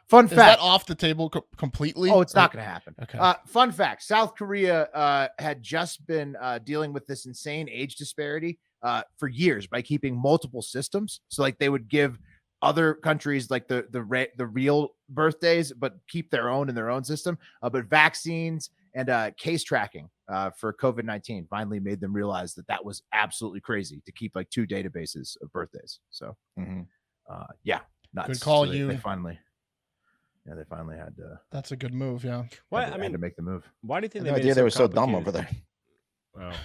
Fun fact. Is that off the table completely? Oh, it's not going to happen. Okay. Fun fact. South Korea had just been dealing with this insane age disparity for years by keeping multiple systems. So like they would give other countries like the real birthdays, but keep their own in their own system. But vaccines and case tracking for COVID-19 finally made them realize that was absolutely crazy to keep like 2 databases of birthdays. So yeah, nuts. Good call, so you. they finally had to. That's a good move. Yeah. Why? Had to make the move. Why do you think No they made idea it they so were so dumb over complicated? there. Oh.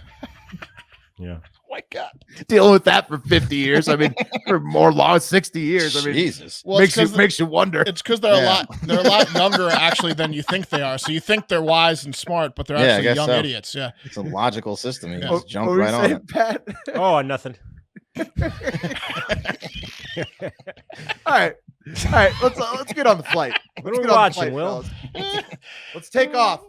Yeah. Oh my God. Dealing with that for 50 years. I mean, for more long, 60 years. I mean, Jesus. Well, makes you wonder. It's because they're a lot younger actually than you think they are. So you think they're wise and smart, but they're Yeah, I actually guess young so. idiots. Yeah. It's a logical system. You Yeah. just jump What were you right on saying, it. Pat? Oh, nothing. All right. Let's get on the flight. What are we watching, Will? Let's take off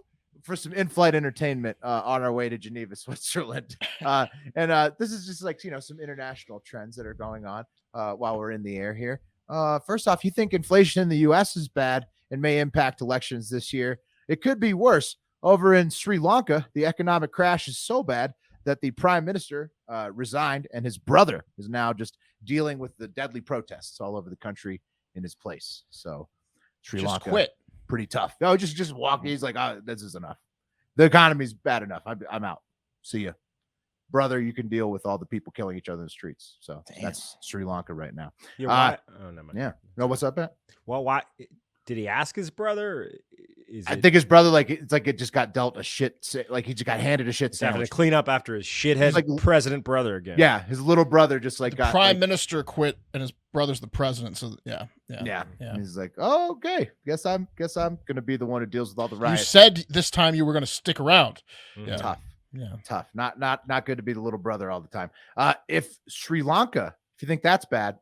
for some in-flight entertainment on our way to Geneva, Switzerland. This is just like, some international trends that are going on while we're in the air here. First off, you think inflation in the U.S. is bad and may impact elections this year? It could be worse. Over in Sri Lanka, the economic crash is so bad that the prime minister resigned, and his brother is now just dealing with the deadly protests all over the country in his place. So Sri Just Lanka quit. pretty tough. No, just walk. He's like, this is enough. The economy's bad enough. I'm out. See ya. Brother, you can deal with all the people killing each other in the streets. So that's Sri Lanka right now. Yeah, why? Oh, no, Yeah. No, what's up, Matt? Well, why did he ask his brother? I think his brother, it's like it just got dealt a shit, like he just got handed a shit he's having to sandwich. clean up after his shithead president brother again. Yeah, his little brother just like The got prime minister quit and his brother's the president. So yeah. And he's like, oh, okay. Guess I'm gonna be the one who deals with all the You riots. said this time you were going to stick around. Yeah. Tough. Yeah. Tough. Not good to be the little brother all the time. If Sri Lanka, if you think that's bad,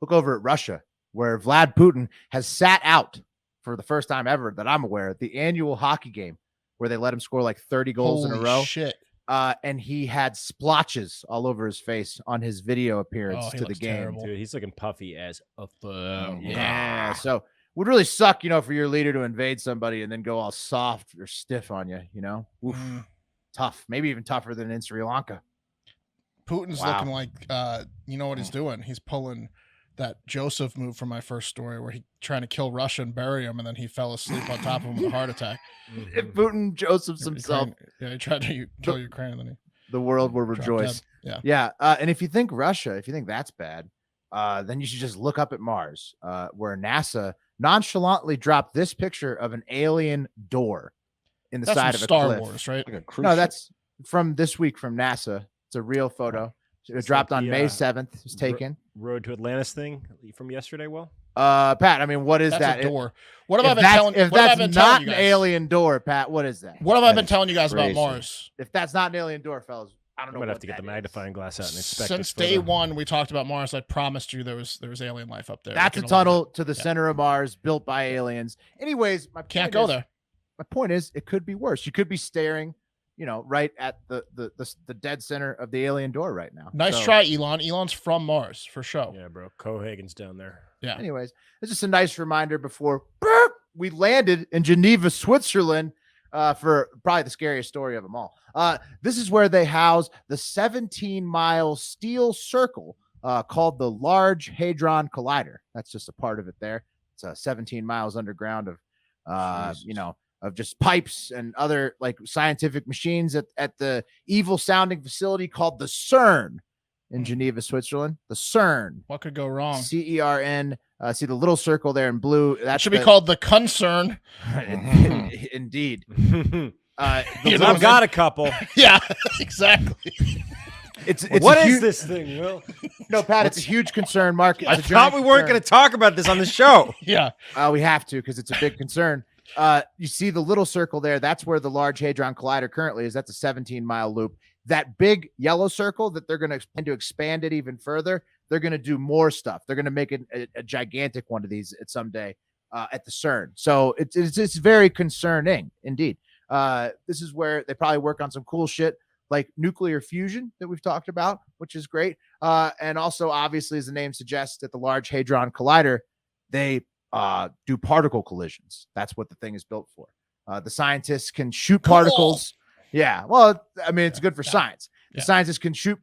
look over at Russia, where Vlad Putin has sat out for the first time ever that I'm aware of the annual hockey game where they let him score like 30 goals in a row. Shit. And he had splotches all over his face on his video appearance Oh, he to the looks game. terrible. Dude, he's looking puffy as a fuck. Yeah. So would really suck, for your leader to invade somebody and then go all soft or stiff on you, Oof. Tough. Maybe even tougher than in Sri Lanka. Putin's Wow. looking like, what he's doing? He's pulling that Joseph move from my first story where he trying to kill Russia and bury him, and then he fell asleep on top of him with a heart attack. If Putin Josephs himself, he tried to kill Ukraine, and then the world will dropped rejoice. dead. Yeah. And if you think Russia, if you think that's bad, then you should just look up at Mars, where NASA nonchalantly dropped this picture of an alien door in the That's side from of a Star cliff. Wars, right? Like a cruise No, ship. that's from this week from NASA. It's a real photo. It was It's dropped like on the, May 7th. It was taken. Road to Atlantis thing from yesterday, Will? Pat, I mean, what is That's that? a door. What have I If been that's, telling? if what have I that's been telling not you an guys? alien door, Pat, what is that? What have I That been is telling you guys about crazy. Mars? If that's not an alien door, fellas, I don't I'm know. gonna have what to get the that is. magnifying glass out and inspect Since this day photo. one, we talked about Mars. I promised you there was alien life up there. That's a You can believe tunnel it. to the Yeah. center of Mars built by aliens. Anyways, my Can't point go is- there. My point is, it could be worse. You could be staring, right at the dead center of the alien door right now. Nice So, try, Elon. Elon's from Mars for sure. Yeah, bro. Cohagen's down there. Yeah. Anyways, it's just a nice reminder before we landed in Geneva, Switzerland, for probably the scariest story of them all. This is where they house the 17-mile steel circle called the Large Hadron Collider. That's just a part of it there. It's 17 miles underground of, Jesus. just pipes and other like scientific machines at the evil sounding facility called the CERN in Geneva, Switzerland. The CERN. What could go wrong? CERN. See the little circle there in blue. That should be called the concern. Indeed. I've got a couple. Yeah, exactly. It's what is this thing, Will? No, Pat, it's a huge concern, Mark. I thought we weren't going to talk about this on the show. Yeah. We have to because it's a big concern. You see the little circle there. That's where the Large Hadron Collider currently is. That's a 17-mile loop. That big yellow circle that they're going to expand it even further. They're going to do more stuff. They're going to make it a gigantic one of these at someday at the CERN. So it's very concerning indeed. This is where they probably work on some cool shit like nuclear fusion that we've talked about, which is great. And also, obviously, as the name suggests, at the Large Hadron Collider, they do particle collisions. That's what the thing is built for. The scientists can shoot particles. Yeah, well, I mean, it's good for science. The scientists can shoot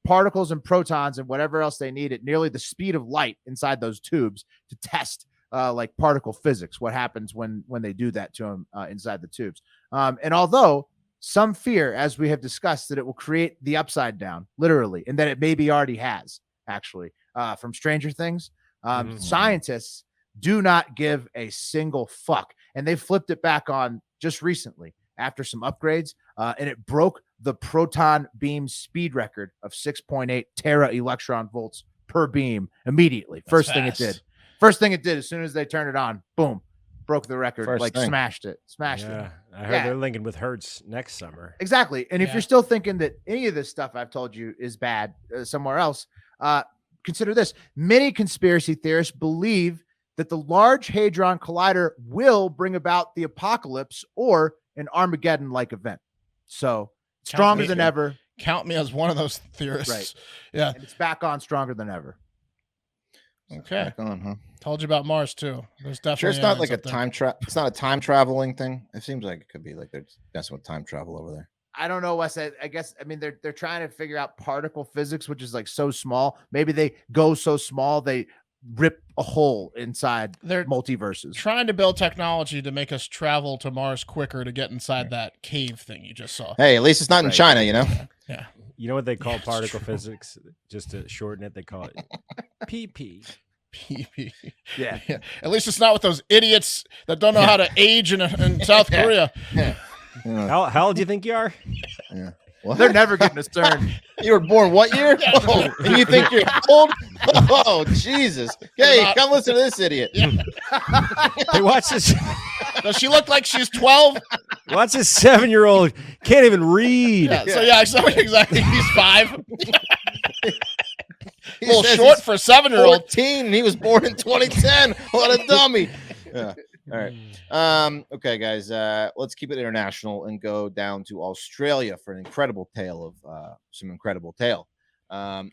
particles and protons and whatever else they need at nearly the speed of light inside those tubes to test like particle physics, what happens when they do that to them inside the tubes. And although some fear, as we have discussed, that it will create the upside down, literally, and that it maybe already has, actually, from Stranger Things, scientists do not give a single fuck. And they flipped it back on just recently after some upgrades, and it broke the proton beam speed record of 6.8 tera electron volts per beam immediately. First thing it did, as soon as they turned it on, boom, broke the record, smashed it. I heard they're linking with Hertz next summer. Exactly. And if you're still thinking that any of this stuff I've told you is bad somewhere else, consider this. Many conspiracy theorists believe that the Large Hadron Collider will bring about the apocalypse or an Armageddon-like event. So stronger than ever. Count me as one of those theorists. Right. Yeah. And it's back on stronger than ever. Okay. Back on, huh? Told you about Mars too. There's definitely sure it's not like a time travel. It's not a time traveling thing. It seems like it could be like they're messing with time travel over there. I don't know, Wes. I guess they're trying to figure out particle physics, which is like so small. Maybe they go so small they rip a hole inside their multiverses. Trying to build technology to make us travel to Mars quicker to get inside that cave thing you just saw. Hey, at least it's not in China, you know? Yeah. You know what they call particle physics? Just to shorten it, they call it PP. PP. Yeah. At least it's not with those idiots that don't know how to age in South Korea. Yeah. How old do you think you are? Yeah. What? They're never getting a CERN. You were born what year? Oh, and you think you're old? Oh, Jesus. Hey, come listen to this idiot. Hey, watch this. Does she look like she's 12? Watch this 7-year-old. Can't even read. Yeah, so exactly. He's 5. A little short for a 7-year-old. 14, and he was born in 2010. What a dummy. Yeah. All right. Okay, guys. Let's keep it international and go down to Australia for an incredible tale of some incredible tale.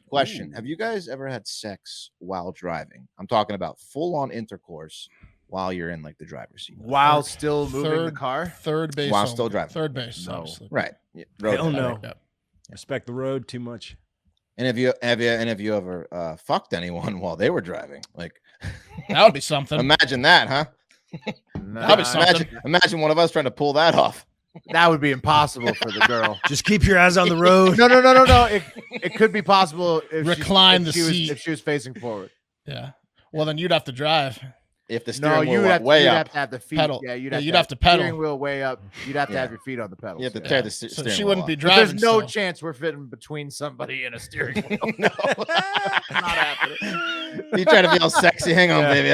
Question: have you guys ever had sex while driving? I'm talking about full-on intercourse while you're in like the driver's seat. While still moving the car? Third base. While still driving. Third base. No. Obviously. Right. Yeah. Hell no. Yeah. Respect the road too much. And have you ever fucked anyone while they were driving? Like that would be something. Imagine that, huh? That'd be something. Imagine one of us trying to pull that off. That would be impossible for the girl. Just keep your eyes on the road. No. It could be possible if recline the seat if she was facing forward. Yeah. Well, then you'd have to drive. If the steering wheel went way you'd up, have to have the feet. Pedal. Yeah, you'd Yeah, have to pedal. Steering wheel way up. You'd have to have your feet on the pedals. you have to tear the steering So wheel she wouldn't off. be But driving. there's no still. chance we're fitting between somebody and a steering wheel. No. Not happening. You try to be all sexy. Hang on, baby.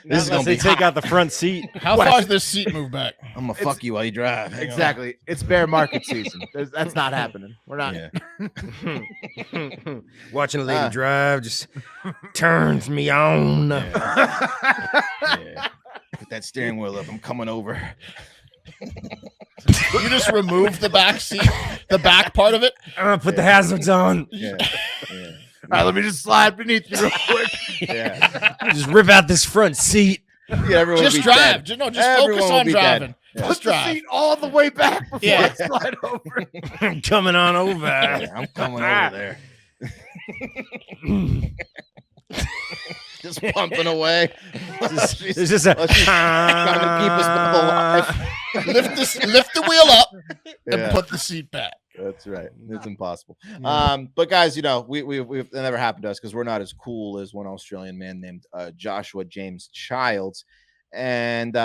This is gonna be take hot. out the front seat. How far does this seat move back? I'm gonna fuck you while you drive. Hang on. Exactly. It's bear market season. That's not happening. We're not. Yeah. Watching a lady drive just turns me on. Yeah. Put that steering wheel up. I'm coming over. You just remove the back seat, the back part of it. I'm gonna put the hazards on. Yeah. All right, let me just slide beneath you real quick. Yeah. Just rip out this front seat. Yeah, everyone Just will be drive. dead. Just Everyone focus will on be driving. dead. Just Put the drive. seat all the way back before Yeah. I slide over. I'm coming on over. Yeah, I'm coming over there. Just pumping away. It's just a Trying to keep us both alive. lift the wheel up and put the seat back. That's right. It's impossible. But guys, we've that never happened to us because we're not as cool as one Australian man named Joshua James Childs. And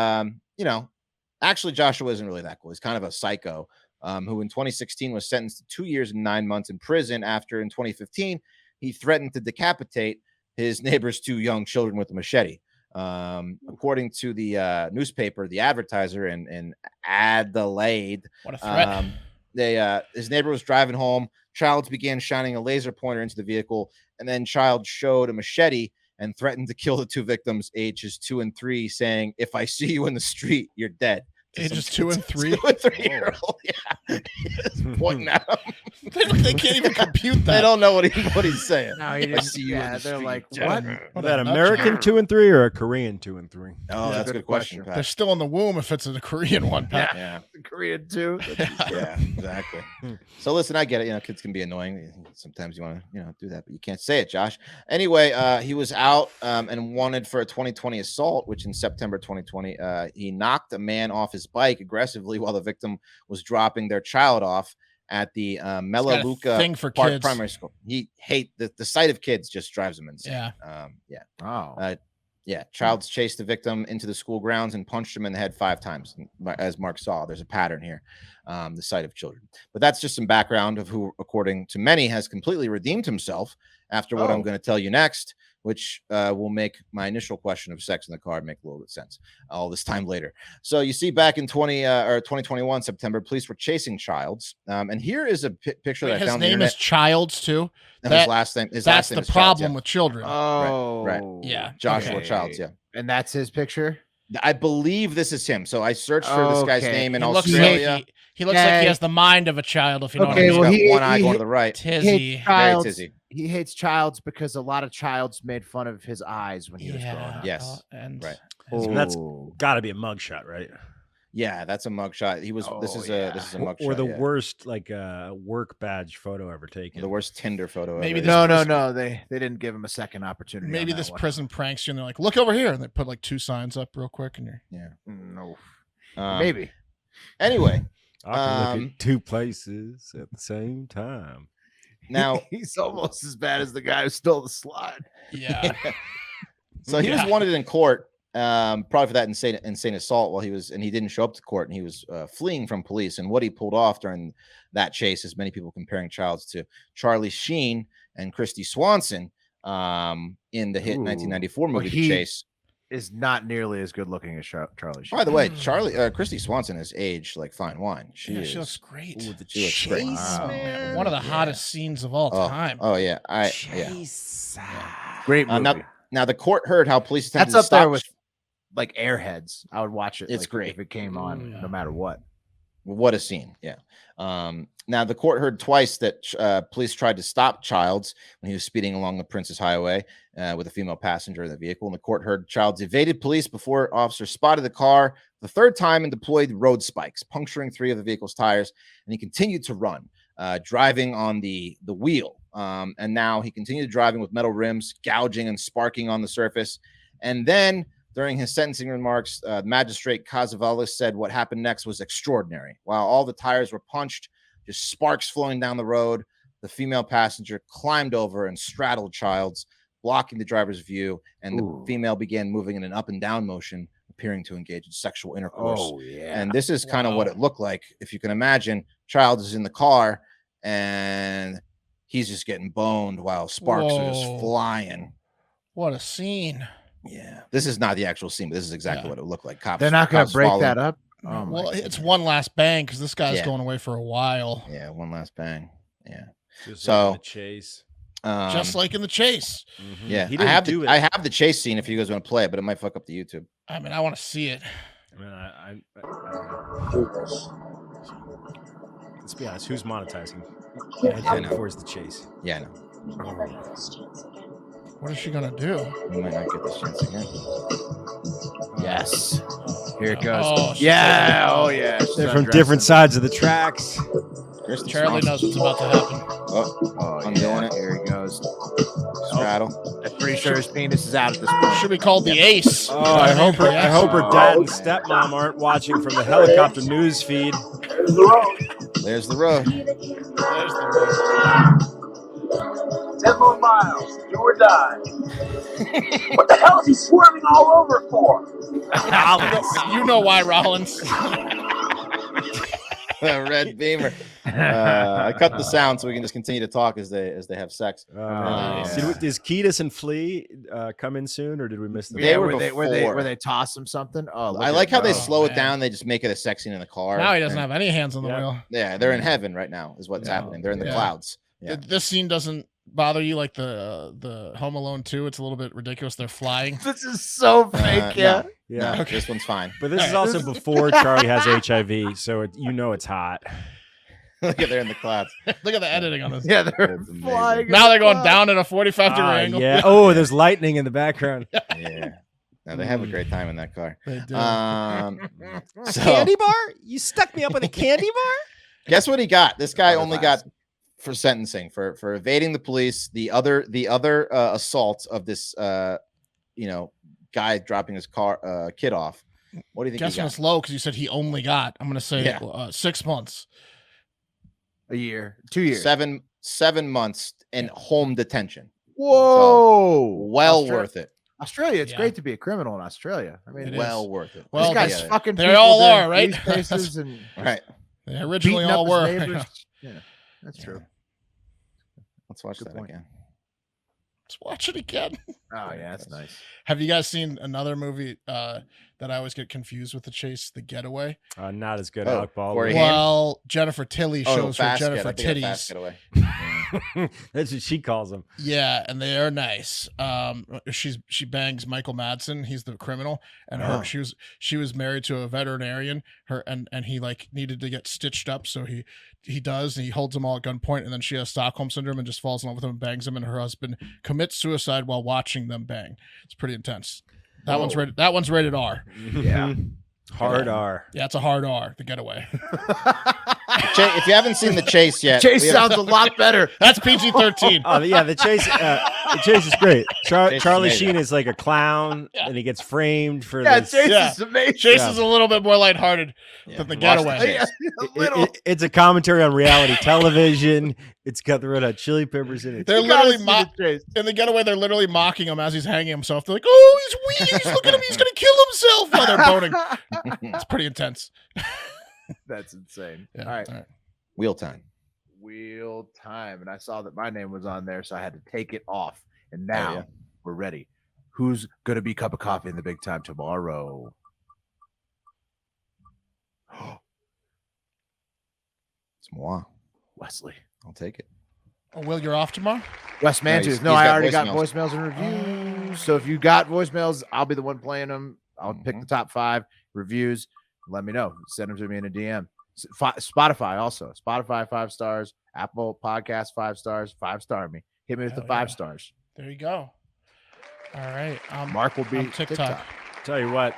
actually Joshua isn't really that cool. He's kind of a psycho who in 2016 was sentenced to 2 years and 9 months in prison after in 2015 he threatened to decapitate his neighbor's 2 young children with a machete. According to the newspaper, The Advertiser in Adelaide, what a threat. His neighbor was driving home. Childs began shining a laser pointer into the vehicle, and then Childs showed a machete and threatened to kill the 2 victims, ages 2 and 3, saying, "If I see you in the street, you're dead." Ages 2 and 3. 2 and 3-year-old, yeah. He's pointing at them. They can't even compute that. They don't know what he's saying. No, If I see you in the they're street, like, you're what? dead. Was that American 2 and 3 or a Korean 2 and 3? Oh, that's a good question, They're Pat. still in the womb if it's a Korean one, Pat. Yeah. Korean too. Yeah, exactly. So listen, I get it. Kids can be annoying. Sometimes you want to, do that, but you can't say it, Josh. Anyway, he was out and wanted for a 2020 assault, which in September 2020, he knocked a man off his bike aggressively while the victim was dropping their child off at the Melaleuca thing for Park kids. Primary School. He hate the sight of kids just drives him insane. Yeah. Oh. Childs chased the victim into the school grounds and punched him in the head 5 times. As Mark saw, there's a pattern here, the sight of children. But that's just some background of who, according to many, has completely redeemed himself after what I'm going to tell you next, which will make my initial question of sex in the car make a little bit of sense all this time later. So you see, back in 2021 September, police were chasing Childs, and here is a picture that I found. His name is Childs too. And his last name. That's the problem with children. Oh, right. Yeah, Joshua Childs. Yeah, and that's his picture. I believe this is him. So I searched for this guy's name in He Australia. He looks like he has the mind of a child. If you know what I He's mean. got he- one eye he- going to the right. Tizzy. Very tizzy. He hates Childs because a lot of Childs made fun of his eyes when he was growing up. Yes. And Right. So that's got to be a mugshot, right? Yeah, that's a mugshot. He was. This is a mugshot. Or the worst work badge photo ever taken. The worst Tinder photo. Maybe ever. No. They didn't give him a second opportunity. Maybe on that this one. prison pranks you, and they're like, "Look over here," and they put like 2 signs up real quick, and you're No. Maybe. Anyway, I can look at 2 places at the same time. now he's almost as bad as the guy who stole the slide. yeah. so he was wanted in court. Probably for that insane assault and he didn't show up to court, and he was fleeing from police. And what he pulled off during that chase is many people comparing Childs to Charlie Sheen and Christy Swanson in the hit 1994 movie The Chase. Is not nearly as good looking as Charlie Sheen. By the way, Christy Swanson has aged like fine wine. She looks great. She looks great. Man. One of the hottest scenes of all time. Oh yeah, Great movie. Now the court heard how police attempted That's to up stop there with like Airheads. I would watch it. It's like, great if it came on, no matter what. What a scene. Yeah. Now the court heard twice that police tried to stop Childs when he was speeding along the Princess Highway with a female passenger in the vehicle. And the court heard Childs evaded police before officers spotted the car the 3rd time and deployed road spikes, puncturing 3 of the vehicle's tires. And he continued to run, driving on the wheel. And now he continued driving with metal rims, gouging and sparking on the surface. And then during his sentencing remarks, Magistrate Cazavallis said what happened next was extraordinary. While all the tires were punched, just sparks flowing down the road, the female passenger climbed over and straddled Childs, blocking the driver's view, and the female began moving in an up and down motion, appearing to engage in sexual intercourse. Oh, yeah. And this is kind of what it looked like. If you can imagine, Childs is in the car, and he's just getting boned while sparks are just flying. What a scene. Yeah, this is not the actual scene, but this is exactly what it looked like. They're not going to break that up. Oh, well, it's one last bang because this guy's going away for a while. Yeah, one last bang. Yeah. Just so like the chase. Just like in the chase. Mm-hmm. Yeah, he I have do I have the chase scene if you guys want to play it, but it might fuck up the YouTube. I mean, I want to see it. I mean, let's be honest. Who's monetizing? I know. Before the chase. Yeah, I know. What is she gonna do? We might not get this chance again. Yes. Here it goes. Oh, yeah. Oh, yeah. They're from different sides of the tracks. Charlie knows what's about to happen. I'm doing it. Here he goes. Oh, rattle. I'm pretty sure his penis is out at this point. Should be called the Ace. Oh, I hope her dad and stepmom aren't watching from the helicopter news feed. There's the road. 10 more miles, do or die. What the hell is he swerving all over for? You know why, Rollins. Red Beamer. I cut the sound so we can just continue to talk as they have sex. Does Ketis and Flea come in soon, or did we miss them? They were were they before. toss him something? Oh, I like how they slow it down. They just make it a sex scene in the car. Now he doesn't have any hands on the wheel. Yeah, they're in heaven right now. Is what's happening. They're in the clouds. Yeah. This scene doesn't bother you like the Home Alone 2. It's a little bit ridiculous. They're flying. This is so fake. No, Yeah. this one's fine. But this is also before Charlie has HIV, so it's hot. Look at they're in the clouds. Look at the editing on this. Yeah, they're flying. Now they're going down at a 45-degree angle. Yeah. Oh, there's lightning in the background. Yeah. No, they have a great time in that car. They do. So, Candy bar? You stuck me up with a candy bar? guess what he got? This guy only got for sentencing for evading the police. The other assault of this guy dropping his kid off. What do you think? Guessing it's low because you said he only got. I'm gonna say 6 months. A year, 2 years, 7 months in home detention. Whoa, Well worth it. Australia, it's great to be a criminal in Australia. I mean, well worth it. Well, this guy's fucking. They all are, right? Faces and right. They originally all were. Yeah, that's true. Let's watch that again. Let's watch it again. Oh yeah, that's nice. Have you guys seen another movie that I always get confused with, The Chase, The Getaway? Not as good. Alec Baldwin. Well, Jennifer Tilly shows her Jennifer Titties. That's what she calls them. Yeah, and they are nice. She bangs Michael Madsen. He's the criminal, and she was married to a veterinarian. And he like needed to get stitched up, so he does, and he holds them all at gunpoint, and then she has Stockholm syndrome and just falls in love with him and bangs him, and her husband commits suicide while watching them bang. It's pretty intense. That one's rated R. Yeah. Hard R. Yeah, it's a hard R, The Getaway. If you haven't seen The Chase yet, Chase sounds a lot better. That's PG-13. Oh yeah, The Chase is great. Charlie Sheen is like a clown, and he gets framed for this. Chase is amazing. Chase is a little bit more lighthrouged than The Getaway. It's a commentary on reality television. It's got the Red Hot Chili Peppers in it. They're literally in The Getaway. They're literally mocking him as he's hanging himself. They're like, "Oh, he's weak. Look at him. He's gonna kill himself." While they're boning. It's pretty intense. That's insane. Yeah, all right. Wheel time. And I saw that my name was on there, so I had to take it off. And now we're ready. Who's gonna be cup of coffee in the big time tomorrow? It's moi. Wesley. I'll take it. Oh, Will, you're off tomorrow? Wes Mantus. No, I already got voicemails and reviews. So if you got voicemails, I'll be the one playing them. I'll pick the top 5 reviews. Let me know. Send them to me in a DM. Spotify also. Spotify 5 stars. Apple Podcast 5 stars. 5-star me. Hit me with the 5 stars. There you go. All right. Mark will be TikTok. Tell you what.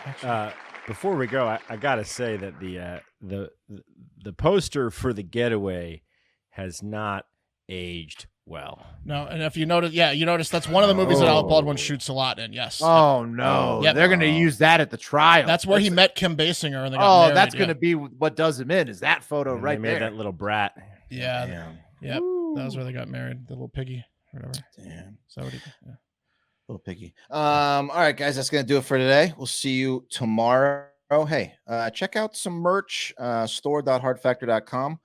Before we go, I gotta say that the poster for The Getaway has not aged well. No, and if you notice, that's one of the movies that Alec Baldwin shoots a lot in. Yes. Oh no, they're going to use that at the trial. That's where he met Kim Basinger, and they got married. That's going to be what does him in. Is that photo and right they made there? that little brat. Yeah. Yep. That was where they got married. The little piggy, whatever. Damn. So Little piggy. All right, guys, that's going to do it for today. We'll see you tomorrow. Hey, check out some merch. Store.hardfactor.com.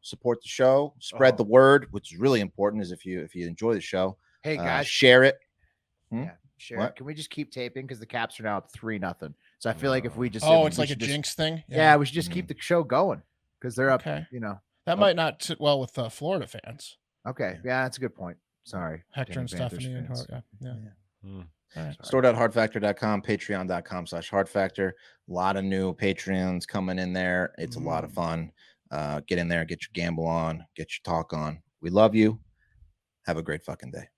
Support the show, spread the word, which is really important. Is if you enjoy the show, hey guys, share it. Yeah, share it. Can we just keep taping because the Caps are now up 3-0? So I feel like if we just it's like a jinx thing. Yeah, we should just keep the show going because they're up. Okay. That might not sit well with Florida fans. Okay, yeah, that's a good point. Sorry, Hector and Stephanie and Store.hardfactor.com, patreon.com/hardfactor. A lot of new Patreons coming in there. It's a lot of fun. Get in there, get your gamble on, get your talk on. We love you. Have a great fucking day.